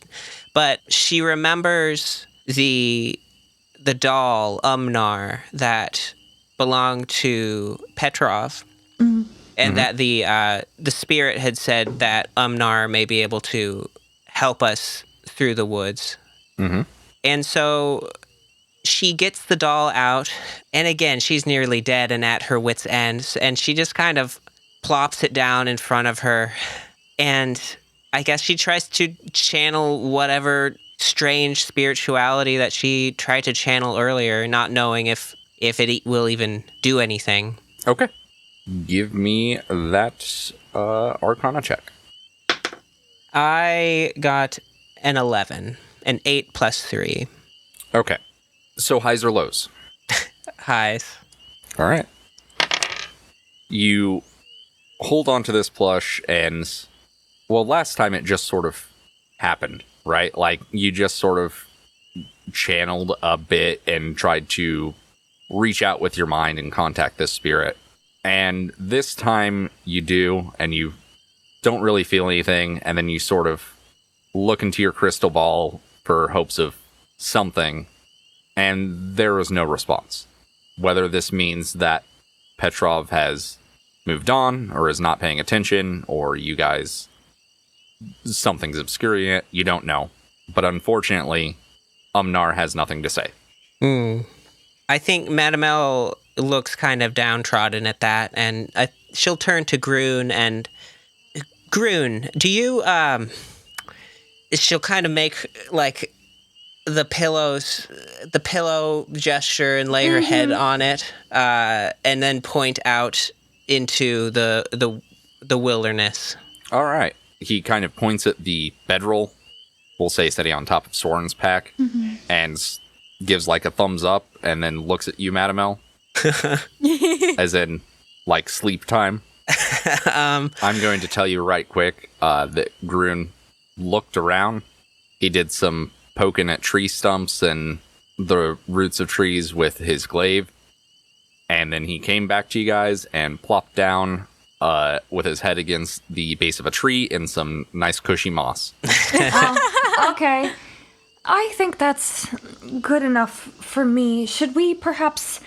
But she remembers the doll, Umnar, that belonged to Petrov, and that the spirit had said that Umnar may be able to help us through the woods. And so she gets the doll out, and again, she's nearly dead and at her wit's end, and she just kind of plops it down in front of her, and I guess she tries to channel whatever strange spirituality that she tried to channel earlier, not knowing if it will even do anything. Okay. Give me that Arcana check. I got an 11, an 8 plus 3. Okay. So highs or lows? Highs. All right. You hold on to this plush and, well, last time it just sort of happened, right? Like, you just sort of channeled a bit and tried to reach out with your mind and contact this spirit. And this time you do, and you don't really feel anything, and then you sort of look into your crystal ball for hopes of something, and there was no response. Whether this means that Petrov has moved on, or is not paying attention, or you guys, something's obscuring it, you don't know. But unfortunately, Umnar has nothing to say. I think Madame L looks kind of downtrodden at that, and she'll turn to Grun and... Grun, do you, she'll kind of make, like, the pillow gesture and lay her head on it, and then point out into the wilderness. All right. He kind of points at the bedroll, we'll say sitting on top of Sorrin's pack, and gives like a thumbs up, and then looks at you, Madame L. As in, like, sleep time. I'm going to tell you right quick that Grun looked around. He did some poking at tree stumps and the roots of trees with his glaive. And then he came back to you guys and plopped down with his head against the base of a tree in some nice cushy moss. Okay. I think that's good enough for me. Should we perhaps...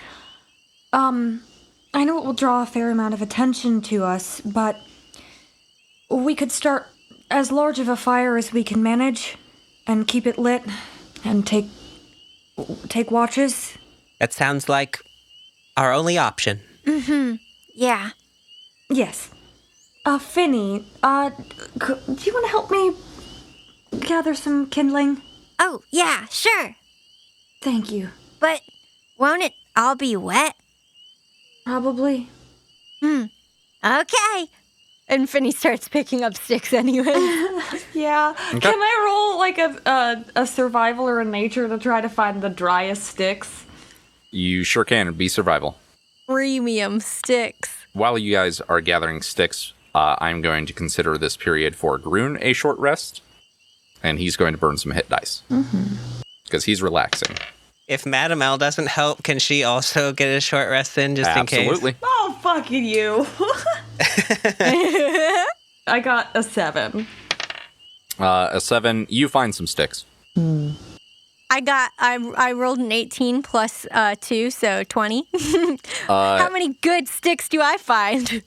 I know it will draw a fair amount of attention to us, but we could start as large of a fire as we can manage and keep it lit and take watches. That sounds like our only option. Yeah. Yes. Finny, do you want to help me gather some kindling? Oh, yeah, sure. Thank you. But won't it all be wet? Probably. Okay. And Finny starts picking up sticks anyway. Yeah. Okay. Can I roll like a survival or a nature to try to find the driest sticks? You sure can. Be survival. Premium sticks. While you guys are gathering sticks, I'm going to consider this period for Grun a short rest, and he's going to burn some hit dice. Because he's relaxing. If Madam L doesn't help, can she also get a short rest in just in case? Absolutely. Oh, fucking you. I got a 7. A 7, you find some sticks. I rolled an 18 plus 2, so 20. How many good sticks do I find?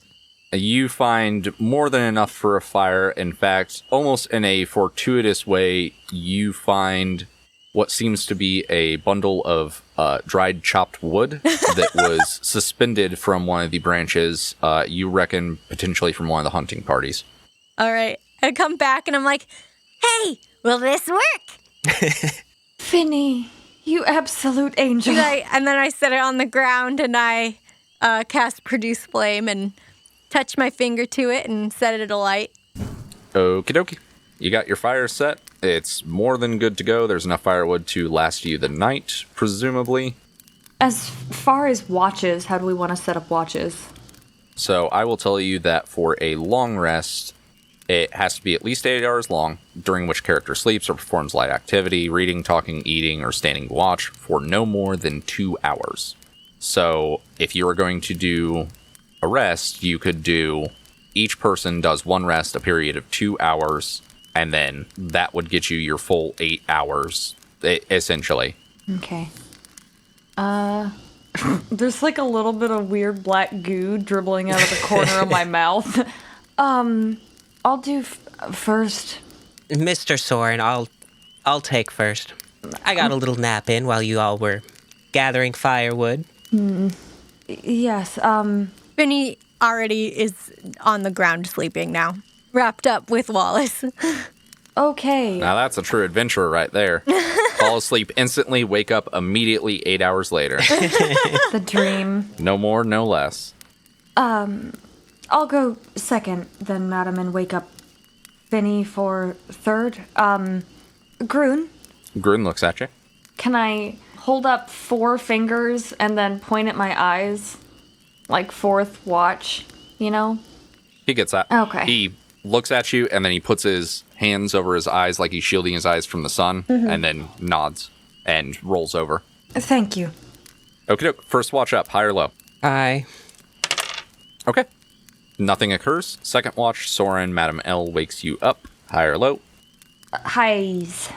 You find more than enough for a fire. In fact, almost in a fortuitous way, you find what seems to be a bundle of dried chopped wood that was suspended from one of the branches, you reckon potentially from one of the hunting parties. All right. I come back and I'm like, hey, will this work? Finny, you absolute angel. And then I set it on the ground and I cast Produce Flame and touch my finger to it and set it alight. Okie dokie. You got your fire set. It's more than good to go. There's enough firewood to last you the night, presumably. As far as watches, how do we want to set up watches? So I will tell you that for a long rest, it has to be at least 8 hours long, during which character sleeps or performs light activity, reading, talking, eating, or standing watch for no more than 2 hours. So if you were going to do a rest, you could do each person does one rest, a period of 2 hours, and then that would get you your full 8 hours, essentially. Okay. There's like a little bit of weird black goo dribbling out of the corner of my mouth. I'll do first. Mr. Sorrin, I'll take first. I got a little nap in while you all were gathering firewood. Yes, Finny already is on the ground sleeping now, wrapped up with Wallace. okay. Now that's a true adventurer right there. Fall asleep instantly, wake up immediately 8 hours later. The dream. No more, no less. I'll go second, then Madam, and wake up Finny for third. Grun, Grun looks at you. can I hold up 4 fingers and then point at my eyes? Like fourth watch, you know? He gets that. Okay. He looks at you, and then he puts his hands over his eyes like he's shielding his eyes from the sun, and then nods and rolls over. Thank you. Okie doke. First watch up, high or low? Aye. Okay. Nothing occurs. Second watch, Sorrin, Madam L wakes you up, high or low? Highs.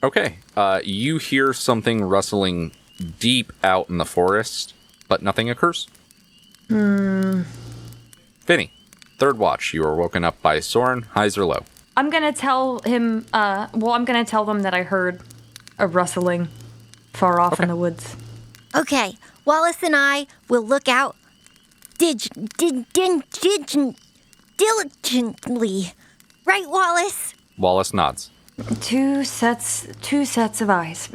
Okay. You hear something rustling deep out in the forest, but nothing occurs. Finny, third watch. You are woken up by Sorrin, highs or low? I'm gonna tell him, I'm gonna tell them that I heard a rustling far off in the woods. Okay, Wallace and I will look out diligently. Right, Wallace? Wallace nods. Two sets of eyes.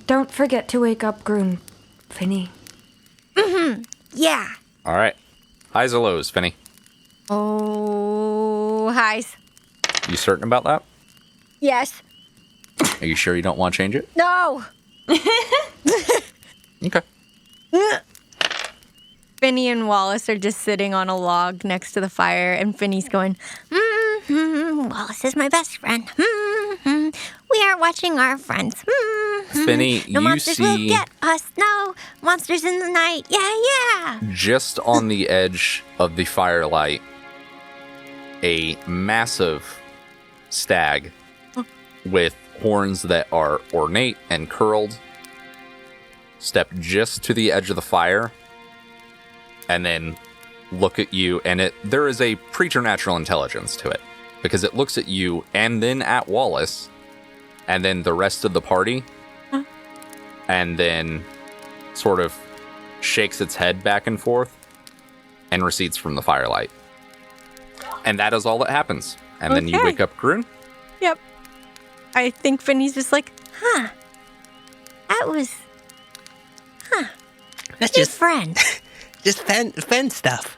Don't forget to wake up Grun, Finny. Yeah. All right. Highs or lows, Finny? Oh, highs. You certain about that? Yes. Are you sure you don't want to change it? No. Okay. Finny and Wallace are just sitting on a log next to the fire, and Finny's going, Wallace is my best friend. We are watching our friends. Finny, No you monsters will see get us. No monsters in the night. Yeah. just on the edge of the firelight, a massive stag with horns that are ornate and curled step just to the edge of the fire and then look at you, and there is a preternatural intelligence to it, because it looks at you and then at Wallace and then the rest of the party, and then sort of shakes its head back and forth and recedes from the firelight. And that is all that happens. And then you Okay. wake up Grun, Yep. I think Finny's just like, that was That's his just friend. just fen stuff.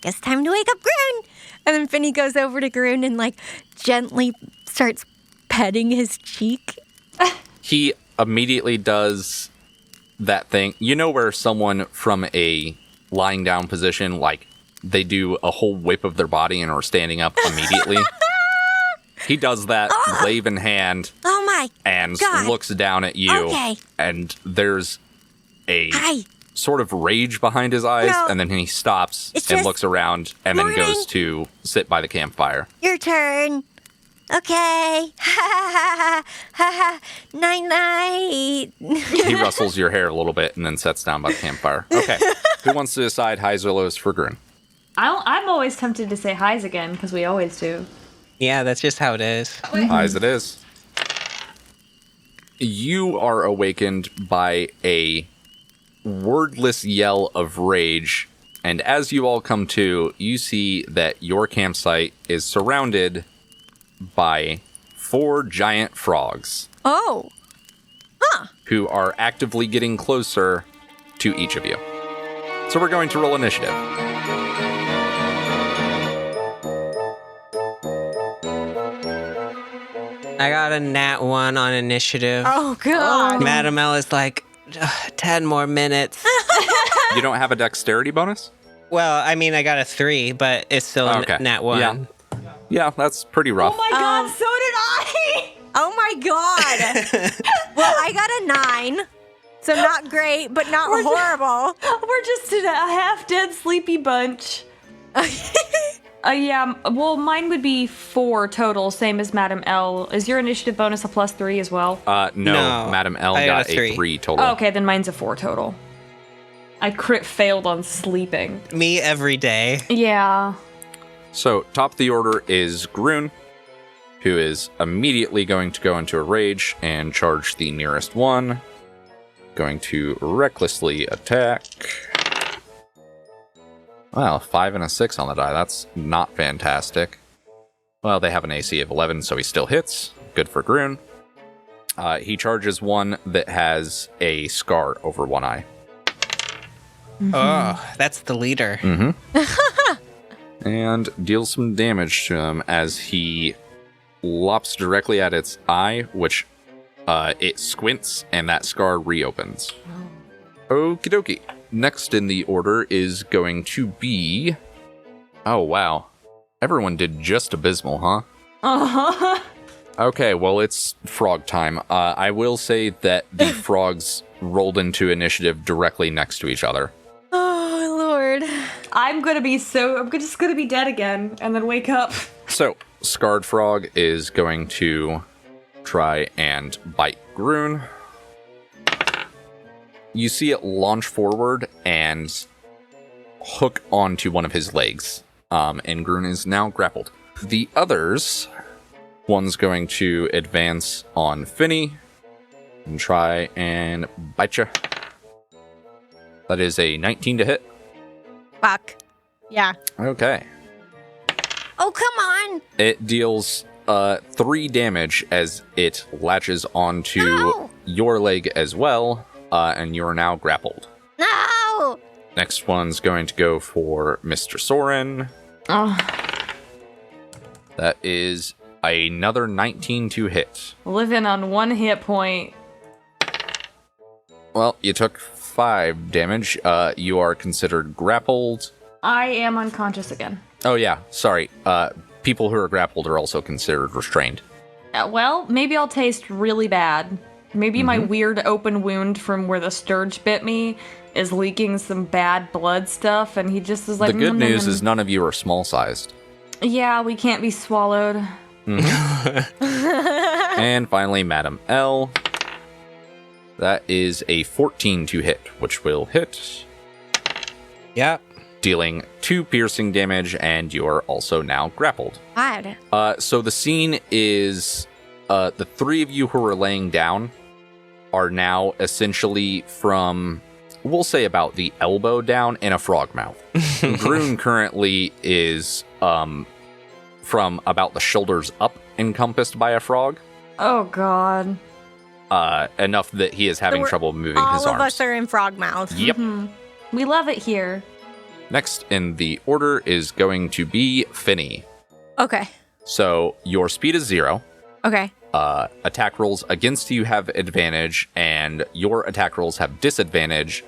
Guess time to wake up Grun. And then Finny goes over to Grun and like gently starts petting his cheek. He immediately does that thing. You know where someone from a lying down position, like they do a whole whip of their body and are standing up immediately? He does that, glaive in hand, Oh my and God. looks down at you. Okay. And there's a Hi. sort of rage behind his eyes, No. and then he stops It's and just looks around and then morning. goes to sit by the campfire. Your turn. Okay. Night night. He rustles your hair a little bit and then sits down by the campfire. Okay. Who wants to decide highs or lows for Grun? I'm always tempted to say highs again, because we always do. Yeah, that's just how it is. Highs it is. You are awakened by a wordless yell of rage, and as you all come to, you see that your campsite is surrounded by 4 giant frogs Oh. who are actively getting closer to each of you. So we're going to roll initiative. I got a nat 1 on initiative. Oh God. Madam L is like, 10 more minutes. You don't have a dexterity bonus? Well, I mean, I got a 3, but it's still a Okay. nat 1. Yeah. Yeah, that's pretty rough. Oh my god, so did I! Oh my God. Well, I got a 9. So not great, but not horrible. We're just in a half-dead sleepy bunch. Yeah, well, mine would be 4 total, same as Madam L. Is your initiative bonus a +3 as well? No, Madam L I got got a a 3. 3 total. Oh, okay, then mine's a 4 total. I crit failed on sleeping. Me every day. Yeah. So, top of the order is Grun, who is immediately going to go into a rage and charge the nearest one. Going to recklessly attack. Wow, 5 and a 6 on the die. That's not fantastic. Well, they have an AC of 11, so he still hits. Good for Grun. He charges one that has a scar over one eye. Oh, that's the leader. And deals some damage to him as he lops directly at its eye, which it squints and that scar reopens. Okie dokie. Next in the order is going to be... Oh, wow. Everyone did just abysmal, huh? Uh-huh. Okay, well, it's frog time. I will say that the frogs rolled into initiative directly next to each other. Oh Lord. I'm just gonna be dead again and then wake up. So, Scarred Frog is going to try and bite Grun. You see it launch forward and hook onto one of his legs. And Grun is now grappled. The others, one's going to advance on Finny and try and bite you. That is a 19 to hit. Fuck. Yeah. Okay. Oh, come on. It deals 3 damage as it latches onto No. your leg as well, and you're now grappled. No. Next one's going to go for Mr. Sorrin. Oh, That is another 19 to hit. living on 1 hit point. Well, you took 5 damage. You are considered grappled. I am unconscious again. Oh, yeah, sorry. People who are grappled are also considered restrained. Well, maybe I'll taste really bad. Maybe my weird open wound from where the sturge bit me is leaking some bad blood stuff, and he just is like... The good "Mm, mm, news mm." is none of you are small-sized. Yeah, we can't be swallowed. And finally, Madam L. That is a 14 to hit, which will hit, Yeah. dealing 2 piercing damage, and you are also now grappled. God. So the scene is the 3 of you who are laying down are now essentially from, we'll say about the elbow down in a frog mouth. Grun currently is from about the shoulders up encompassed by a frog. Oh, God. Enough that he is having trouble moving his arms. All of us are in frog mouth. Yep. We love it here. Next in the order is going to be Finny. Okay. So your speed is 0. Okay. Attack rolls against you have advantage, and your attack rolls have disadvantage,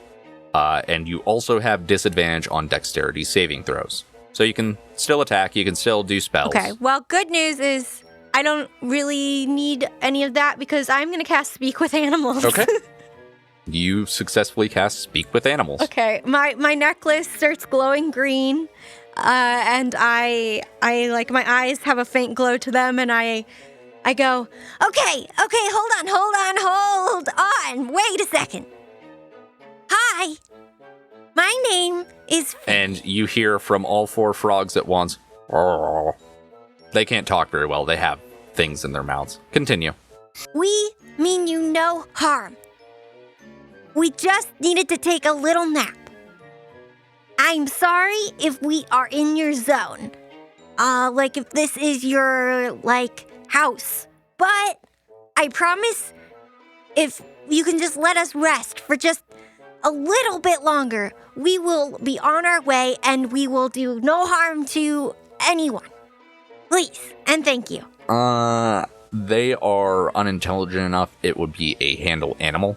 and you also have disadvantage on dexterity saving throws. So you can still attack, you can still do spells. Okay. Well, good news is I don't really need any of that because I'm going to cast Speak with Animals. Okay. You successfully cast Speak with Animals. Okay. My necklace starts glowing green, and I like my eyes have a faint glow to them, and I go, okay, hold on. Wait a second. Hi, my name is Finny. And you hear from all 4 frogs at once. They can't talk very well. They have things in their mouths. Continue. We mean you no harm. We just needed to take a little nap. I'm sorry if we are in your zone. Like if this is your, house. But I promise if you can just let us rest for just a little bit longer, we will be on our way and we will do no harm to anyone. Please, and thank you. They are unintelligent enough. It would be a handle animal.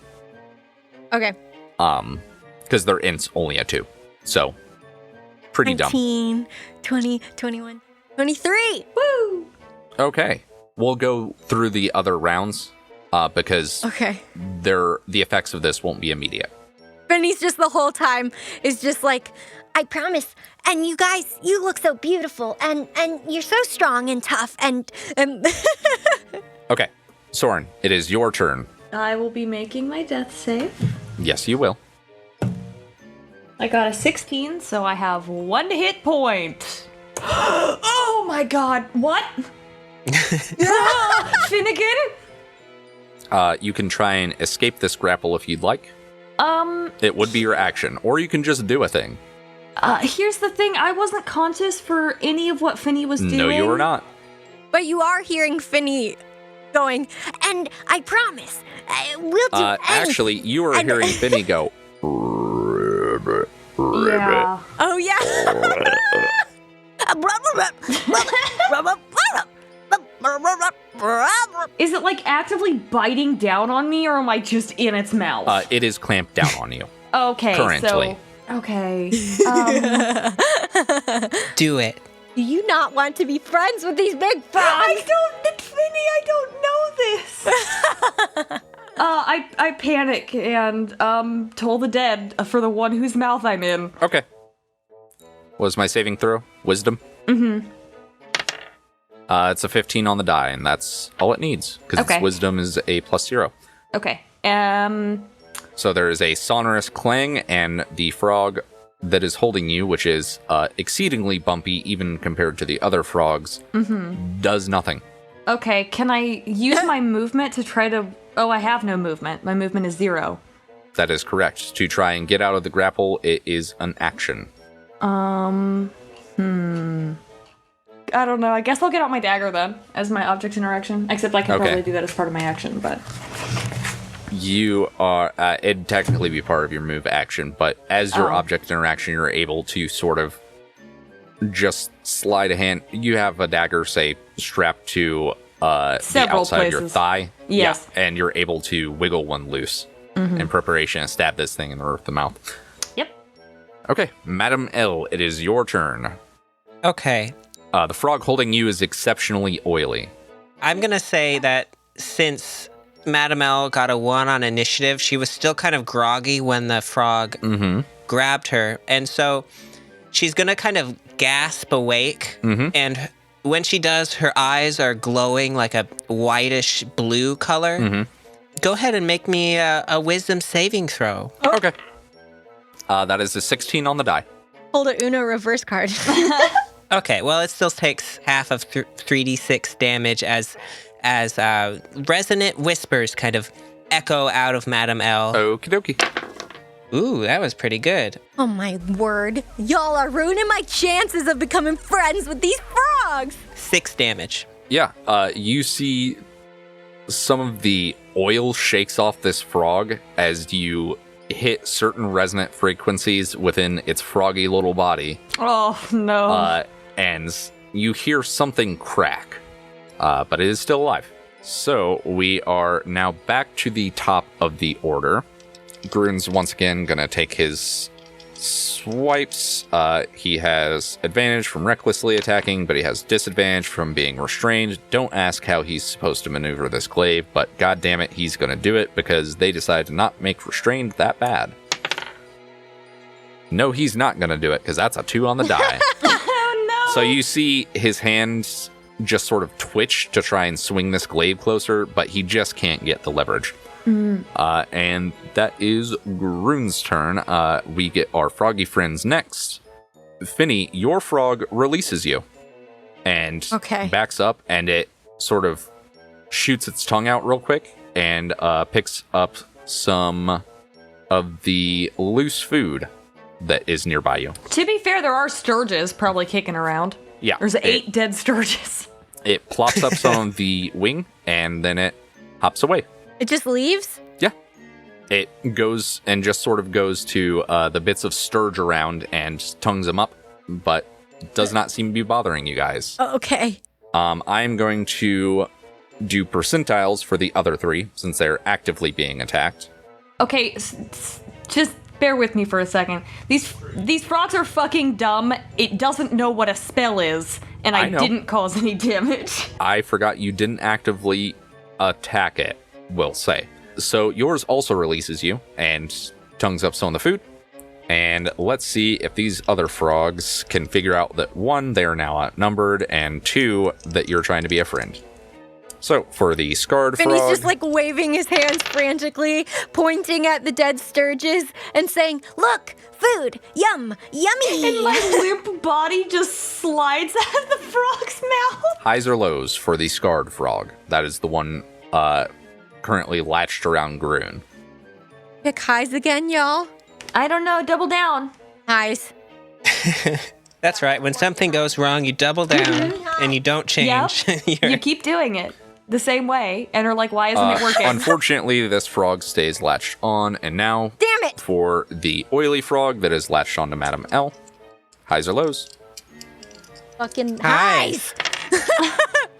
Okay. Because their int's only a 2. So, pretty dumb. 19, 20, 21, 23. Woo! Okay. We'll go through the other rounds, because Okay. the effects of this won't be immediate. Finny's just the whole time is just like, I promise. And you guys, you look so beautiful, and you're so strong and tough, and Okay. Sorrin, it is your turn. I will be making my death save. Yes, you will. I got a 16, so I have 1 hit point. Oh my god, what? Finnegan? You can try and escape this grapple if you'd like. It would be your action, or you can just do a thing. Here's the thing, I wasn't conscious for any of what Finny was doing. No, you were not. but you are hearing Finny going, and I promise, we'll do anything. Actually, you are hearing Finny go. Yeah. Oh, yeah. Is it like actively biting down on me, or am I just in its mouth? It is clamped down on you. Okay, currently. Okay. Do it. Do you not want to be friends with these big frogs? Finny, I don't know this. I panic and toll the dead for the one whose mouth I'm in. Okay. What was my saving throw? Wisdom? Mm-hmm. It's a 15 on the die, and that's all it needs, because Okay. its wisdom is a +0. Okay. So there is a sonorous clang, and the frog that is holding you, which is exceedingly bumpy even compared to the other frogs, does nothing. Okay, can I use my movement to try to... Oh, I have no movement. My movement is 0. That is correct. To try and get out of the grapple, it is an action. I don't know. I guess I'll get out my dagger then, as my object interaction. Except I can Okay. probably do that as part of my action, but... You are, it'd technically be part of your move action, but as your object interaction, you're able to sort of just slide a hand. You have a dagger, say, strapped to the Several outside of your places. thigh. Yes. Yeah, and you're able to wiggle one loose in preparation to stab this thing in the roof of the mouth. Yep. Okay, Madam L, it is your turn. Okay. The frog holding you is exceptionally oily. I'm going to say that since Madame L got a 1 on initiative, she was still kind of groggy when the frog grabbed her. And so she's going to kind of gasp awake. And when she does, her eyes are glowing like a whitish blue color. Go ahead and make me a wisdom saving throw. Okay. That is a 16 on the die. Hold a Uno reverse card. Okay, well, it still takes half of 3d6 damage as resonant whispers kind of echo out of Madame L. Okie dokie. Ooh, that was pretty good. Oh my word. Y'all are ruining my chances of becoming friends with these frogs. frogs. 6 damage. Yeah, you see some of the oil shakes off this frog as you hit certain resonant frequencies within its froggy little body. Oh, no. And you hear something crack, but it is still alive. So we are now back to the top of the order. Grun's once again going to take his swipes. He has advantage from recklessly attacking, but he has disadvantage from being restrained. Don't ask how he's supposed to maneuver this glaive, but god damn it, he's going to do it because they decided to not make restrained that bad. No, he's not going to do it because that's a 2 on the die. Oh, no. So you see his hands just sort of twitch to try and swing this glaive closer, but he just can't get the leverage. And that is Grun's turn. We get our froggy friends next. Finny, your frog releases you and backs up, and it sort of shoots its tongue out real quick and picks up some of the loose food that is nearby you. To be fair, there are sturges probably kicking around. Yeah. There's 8 dead sturges. It plops up some of the wing, and then it hops away. It just leaves? Yeah. It goes and just sort of goes to the bits of sturge around and tongues them up, but does not seem to be bothering you guys. Oh, okay. I'm going to do percentiles for the other 3, since they're actively being attacked. Okay, just bear with me for a second. These frogs are fucking dumb. It doesn't know what a spell is, and I didn't cause any damage. I forgot you didn't actively attack it, we'll say. So yours also releases you and tongues up some of the food. And let's see if these other frogs can figure out that 1, they are now outnumbered, and 2, that you're trying to be a friend. So for the scarred And frog... he's just like waving his hands frantically, pointing at the dead sturges and saying, "Look, food, yum, yummy." And my limp body just slides out of the frog's mouth. Highs or lows for the scarred frog. That is the one currently latched around Grun. Pick highs again, y'all. I don't know, double down. Highs. That's right. When something goes wrong, you double down and you don't change. Yep. You keep doing it the same way and are like, why isn't it working? Unfortunately, this frog stays latched on, and now... Damn it! For the oily frog that is latched on to Madam L. Highs or lows? Fucking highs.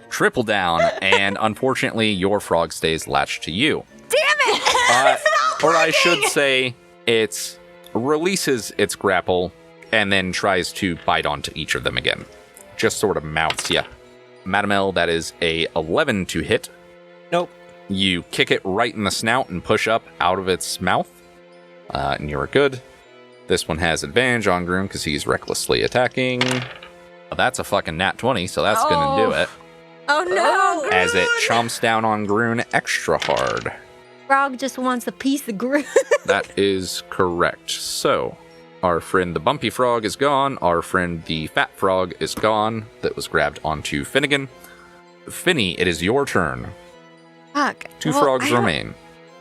Triple down, and unfortunately, your frog stays latched to you. Damn it! Or I should say, it releases its grapple and then tries to bite onto each of them again. Just sort of mounts ya. Madam L, that is a 11 to hit. Nope. You kick it right in the snout and push up out of its mouth. And you're good. This one has advantage on Grun because he's recklessly attacking. That's a fucking nat 20, so that's going to do it. Oh no! As it chomps down on Grun extra hard. Frog just wants a piece of Grun. That is correct. So, our friend the bumpy frog is gone. Our friend the fat frog is gone. That was grabbed onto Finnegan. Finny, it is your turn. Fuck. 2 frogs remain.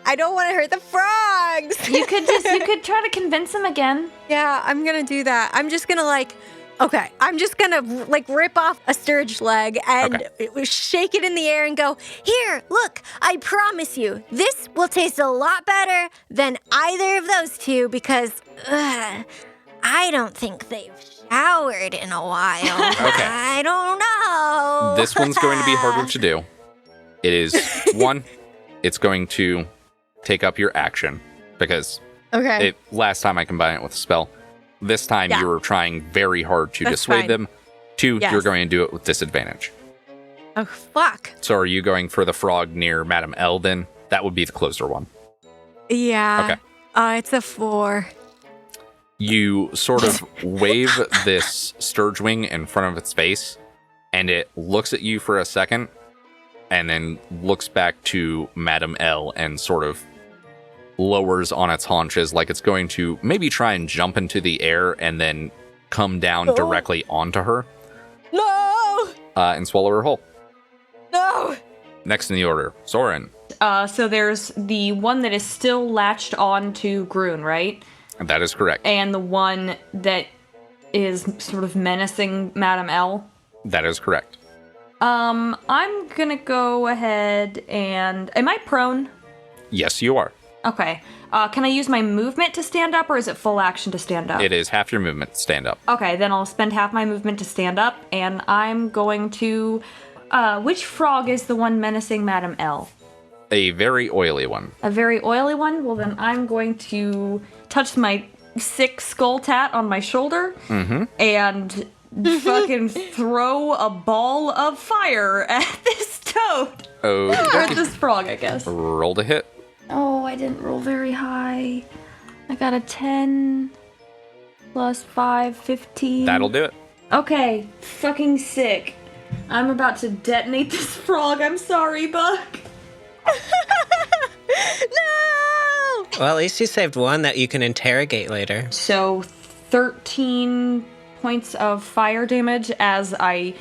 I don't want to hurt the frogs. You could try to convince him again. Yeah, I'm gonna do that. I'm just gonna I'm just gonna rip off a sturge leg and shake it in the air and go, "Here, look, I promise you, this will taste a lot better than either of those 2 because I don't think they've showered in a while." Okay. I don't know. This one's going to be harder to do. It is, 1, it's going to take up your action because last time I combined it with a spell. This time you were trying very hard to dissuade them. 2, you're going to do it with disadvantage. Oh, fuck. So are you going for the frog near Madam L then? That would be the closer one. Yeah. Okay. It's a 4. You sort of wave this sturge wing in front of its face, and it looks at you for a second, and then looks back to Madam L and sort of lowers on its haunches like it's going to maybe try and jump into the air and then come down directly onto her. No! And swallow her whole. No! Next in the order, Sorrin. So there's the one that is still latched on to Grun, right? That is correct. And the one that is sort of menacing Madam L. That is correct. I'm gonna go ahead and... Am I prone? Yes, you are. Okay. Can I use my movement to stand up, or is it full action to stand up? It is half your movement to stand up. Okay, then I'll spend half my movement to stand up, and I'm going to... which frog is the one menacing Madame L? A very oily one. A very oily one? Well, then I'm going to touch my sick skull tat on my shoulder and fucking throw a ball of fire at this toad. Oh, Or this frog, I guess. roll to hit. Oh, I didn't roll very high. I got a 10 plus 5, 15. That'll do it. Okay, fucking sick. I'm about to detonate this frog. I'm sorry, Buck. No! Well, at least you saved one that you can interrogate later. So 13 points of fire damage as I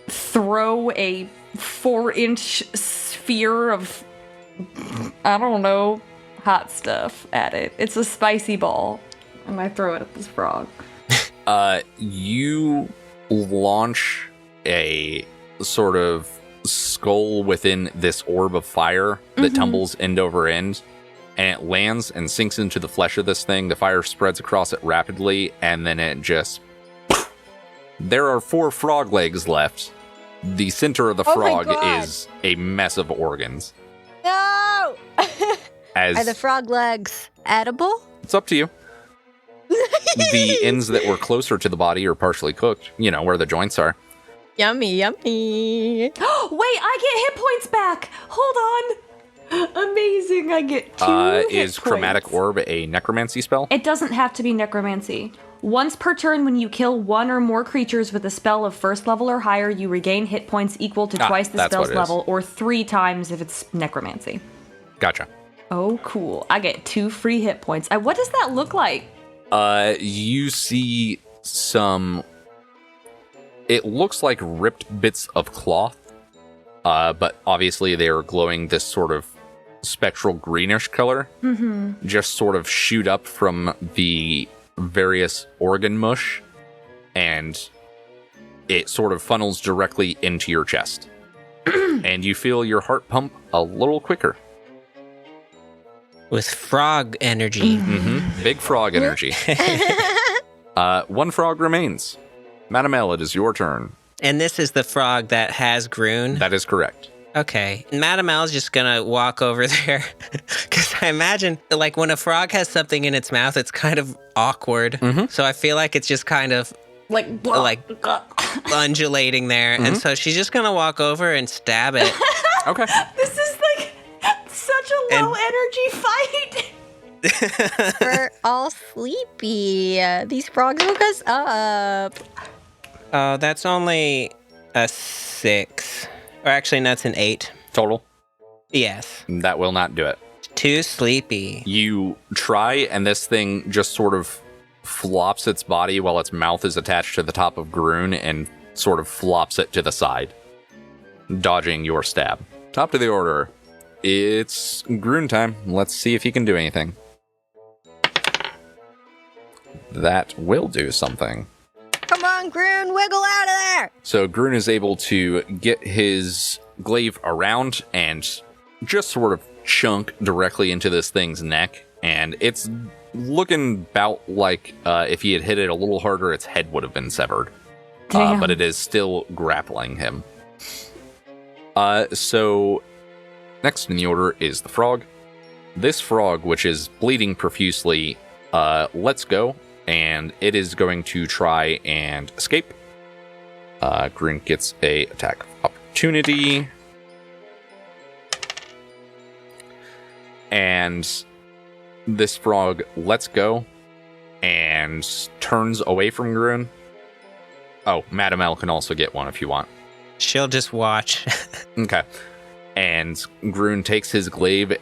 throw a 4-inch sphere of, I don't know, hot stuff at it. It's a spicy ball, and I throw it at this frog. You launch a sort of skull within this orb of fire that tumbles end over end, and it lands and sinks into the flesh of this thing. The fire spreads across it rapidly, and then it just... There are 4 frog legs left. The center of the Oh my frog God. is a mess of organs. No! As Are the frog legs edible? it's up to you. The ends that were closer to the body are partially cooked, where the joints are. Yummy, yummy. Wait, I get hit points back. Hold on. Amazing. I get 2 hit Is points. Chromatic Orb a necromancy spell? It doesn't have to be necromancy. Once per turn, when you kill one or more creatures with a spell of first level or higher, you regain hit points equal to twice the that's what spell's it is. level, or 3 times if it's necromancy. Gotcha. Oh, cool. I get 2 free hit points. What does that look like? You see some... It looks like ripped bits of cloth, but obviously they are glowing this sort of spectral greenish color. Just sort of shoot up from the various organ mush, and it sort of funnels directly into your chest. And you feel your heart pump a little quicker. With frog energy. Big frog energy. 1 frog remains. Madam L, it is your turn. And this is the frog that has Grun. That is correct. Okay. Madam L's just gonna walk over there. Because I imagine, like, when a frog has something in its mouth, it's kind of awkward. So I feel like it's just kind of, like undulating there. And so she's just gonna walk over and stab it. Okay. This is like such a low energy fight. We're all sleepy. These frogs woke us up. Oh, that's only a 6. Or actually, no, it's an 8. Total. Yes. That will not do it. Too sleepy. You try, and this thing just sort of flops its body while its mouth is attached to the top of Grun and sort of flops it to the side, dodging your stab. Top of the order. It's Grun time. Let's see if he can do anything. That will do something. Come on, Grun, wiggle out of there. So Grun is able to get his glaive around and just sort of chunk directly into this thing's neck. And it's looking about like if he had hit it a little harder, its head would have been severed. Damn. But it is still grappling him. So next in the order is the frog. This frog, which is bleeding profusely, lets go. And it is going to try and escape. Grun gets a attack of opportunity. And this frog lets go and turns away from Grun. Oh, Madam L can also get one if you want. She'll just watch. Okay. And Grun takes his glaive,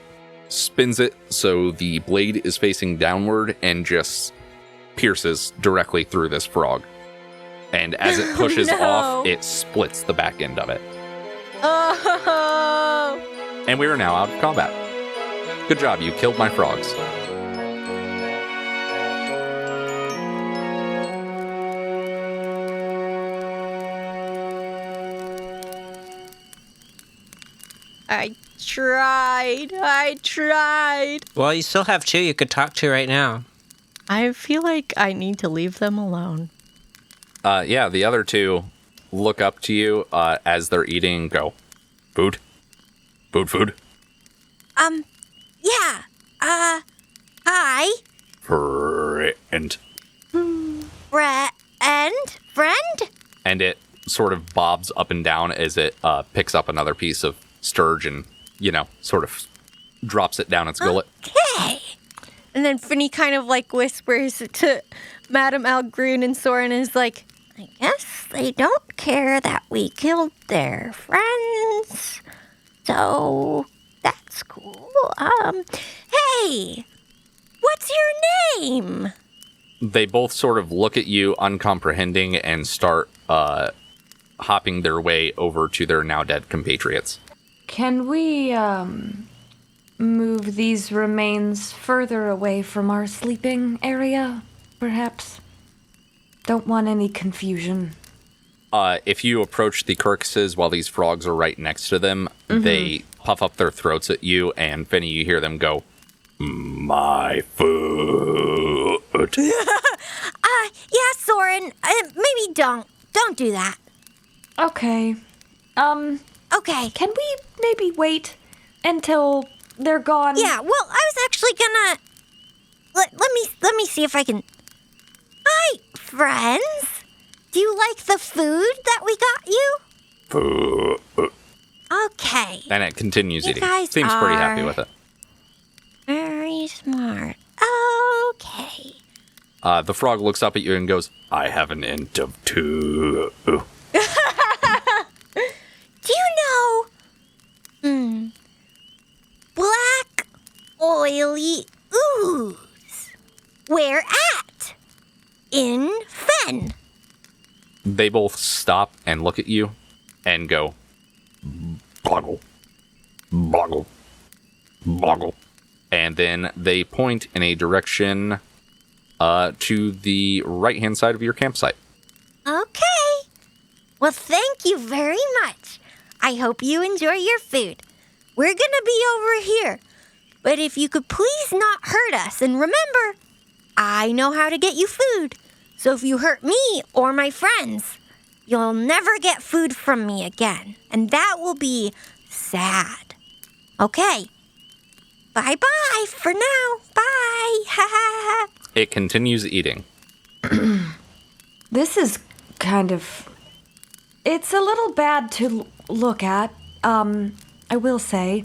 spins it so the blade is facing downward, and just pierces directly through this frog. And as it pushes off, it splits the back end of it. Oh. And we are now out of combat. Good job, you killed my frogs. I tried. Well, you still have 2 you could talk to right now. I feel like I need to leave them alone. Yeah, the other 2 look up to you as they're eating and go, food? Food? Yeah. Hi. Friend. Friend? And it sort of bobs up and down as it picks up another piece of sturge and, sort of drops it down its gullet. Okay. And then Finny kind of like whispers to Madame Algrun and Sorrin is like, I guess they don't care that we killed their friends. So that's cool. Hey, what's your name? They both sort of look at you uncomprehending and start hopping their way over to their now dead compatriots. Can we, move these remains further away from our sleeping area, perhaps? Don't want any confusion. If you approach the carcasses while these frogs are right next to them, they puff up their throats at you, and Finny, you hear them go, my food. Yeah, Sorrin, maybe don't do that. Okay. Okay. Can we maybe wait until they're gone? Yeah, well, I was actually gonna... Let me see if I can... Hi, friends. Do you like the food that we got you? Food. Okay. And it continues You eating. guys Seems pretty are- happy with it. Very smart. Okay. The frog looks up at you and goes, I have an int of 2. Do you know... black, oily ooze. Where at? In Fen. They both stop and look at you and go, boggle, boggle, boggle. And then they point in a direction to the right-hand side of your campsite. Okay. Well, thank you very much. I hope you enjoy your food. We're gonna be over here. But if you could please not hurt us, and remember, I know how to get you food. So if you hurt me or my friends, you'll never get food from me again. And that will be sad. Okay. Bye-bye for now. Bye. Ha ha ha. It continues eating. This is kind of... It's a little bad to look at, I will say.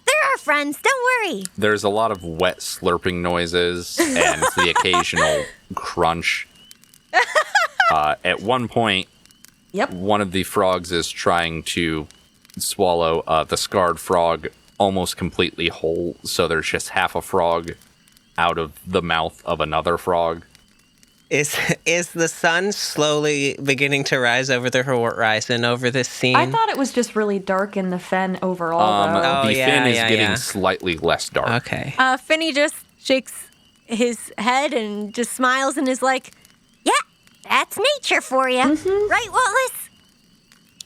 They're our friends. Don't worry. There's a lot of wet slurping noises and the occasional crunch. At one point, Yep. one of the frogs is trying to swallow the scarred frog almost completely whole, so there's just half a frog out of the mouth of another frog. Is the sun slowly beginning to rise over the horizon over this scene? I thought it was just really dark in the fen overall, though. Oh, The yeah, fin is yeah, getting yeah. slightly less dark. Okay. Finny just shakes his head and just smiles and is like, yeah, that's nature for you. Right, Wallace?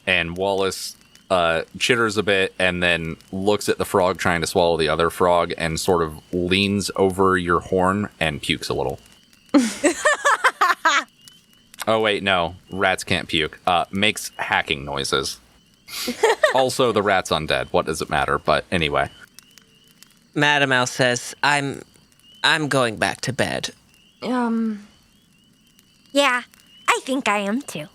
And Wallace chitters a bit and then looks at the frog trying to swallow the other frog and sort of leans over your horn and pukes a little. Oh, wait, no. Rats can't puke. Makes hacking noises. Also, the rat's undead. What does it matter? But anyway. Madam L says, I'm going back to bed. Yeah, I think I am too.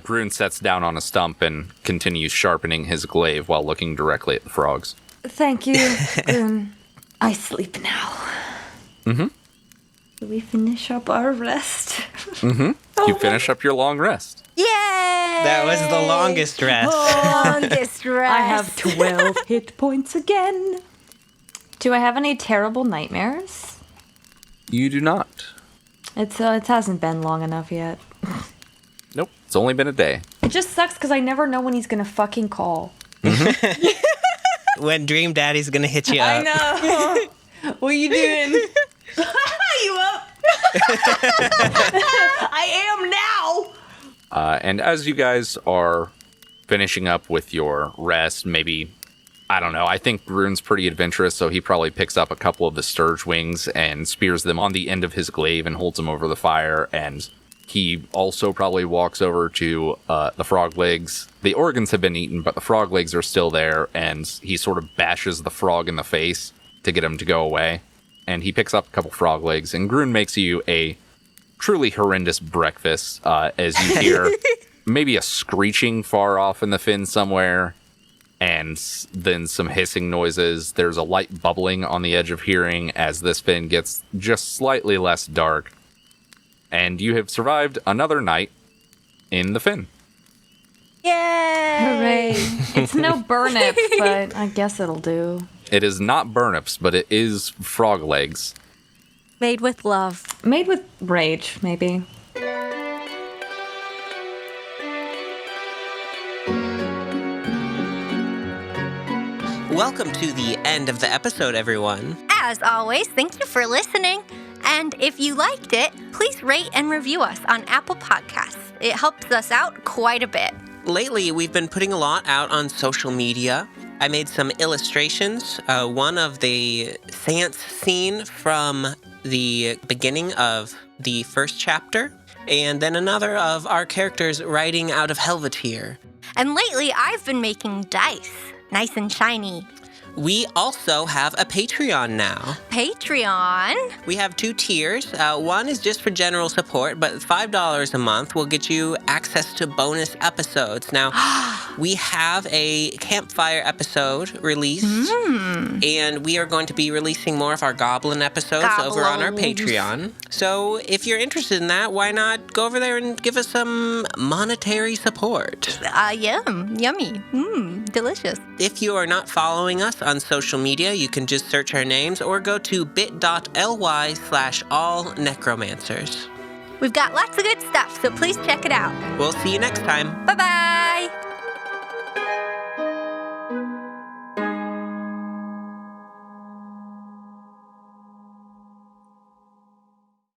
Grun sets down on a stump and continues sharpening his glaive while looking directly at the frogs. Thank you, Grun. I sleep now. Mm-hmm. Do we finish up our rest? Mm-hmm. You finish up your long rest. Yay! That was the longest rest. Longest rest. I have 12 hit points again. Do I have any terrible nightmares? You do not. It hasn't been long enough yet. Nope. It's only been a day. It just sucks because I never know when he's gonna fucking call. When Dream Daddy's gonna hit you up. I know. What are you doing? You up? I am now. And as you guys are finishing up with your rest, maybe I don't know. I think Grun's pretty adventurous, so he probably picks up a couple of the sturge wings and spears them on the end of his glaive and holds them over the fire. And he also probably walks over to the frog legs. The organs have been eaten, but the frog legs are still there, and he sort of bashes the frog in the face to get him to go away. And he picks up a couple frog legs, and Grun makes you a truly horrendous breakfast as you hear maybe a screeching far off in the fin somewhere, and then some hissing noises. There's a light bubbling on the edge of hearing as this fin gets just slightly less dark. And you have survived another night in the fin. Yay! Hooray. It's no burnip, but I guess it'll do. It is not burnips, but it is frog legs. Made with love. Made with rage, maybe. Welcome to the end of the episode, everyone. As always, thank you for listening. And if you liked it, please rate and review us on Apple Podcasts. It helps us out quite a bit. Lately, we've been putting a lot out on social media. I made some illustrations, one of the seance scene from the beginning of the first chapter, and then another of our characters riding out of Helveteer. And lately, I've been making dice. Nice and shiny. We also have a Patreon now. Patreon? We have 2 tiers. One is just for general support, but $5 a month will get you access to bonus episodes. Now, we have a campfire episode released, and we are going to be releasing more of our goblin episodes over on our Patreon. So if you're interested in that, why not go over there and give us some monetary support? Yum. Yummy. Delicious. If you are not following us on social media, you can just search our names or go to bit.ly/allnecromancers. We've got lots of good stuff, so please check it out. We'll see you next time. Bye-bye.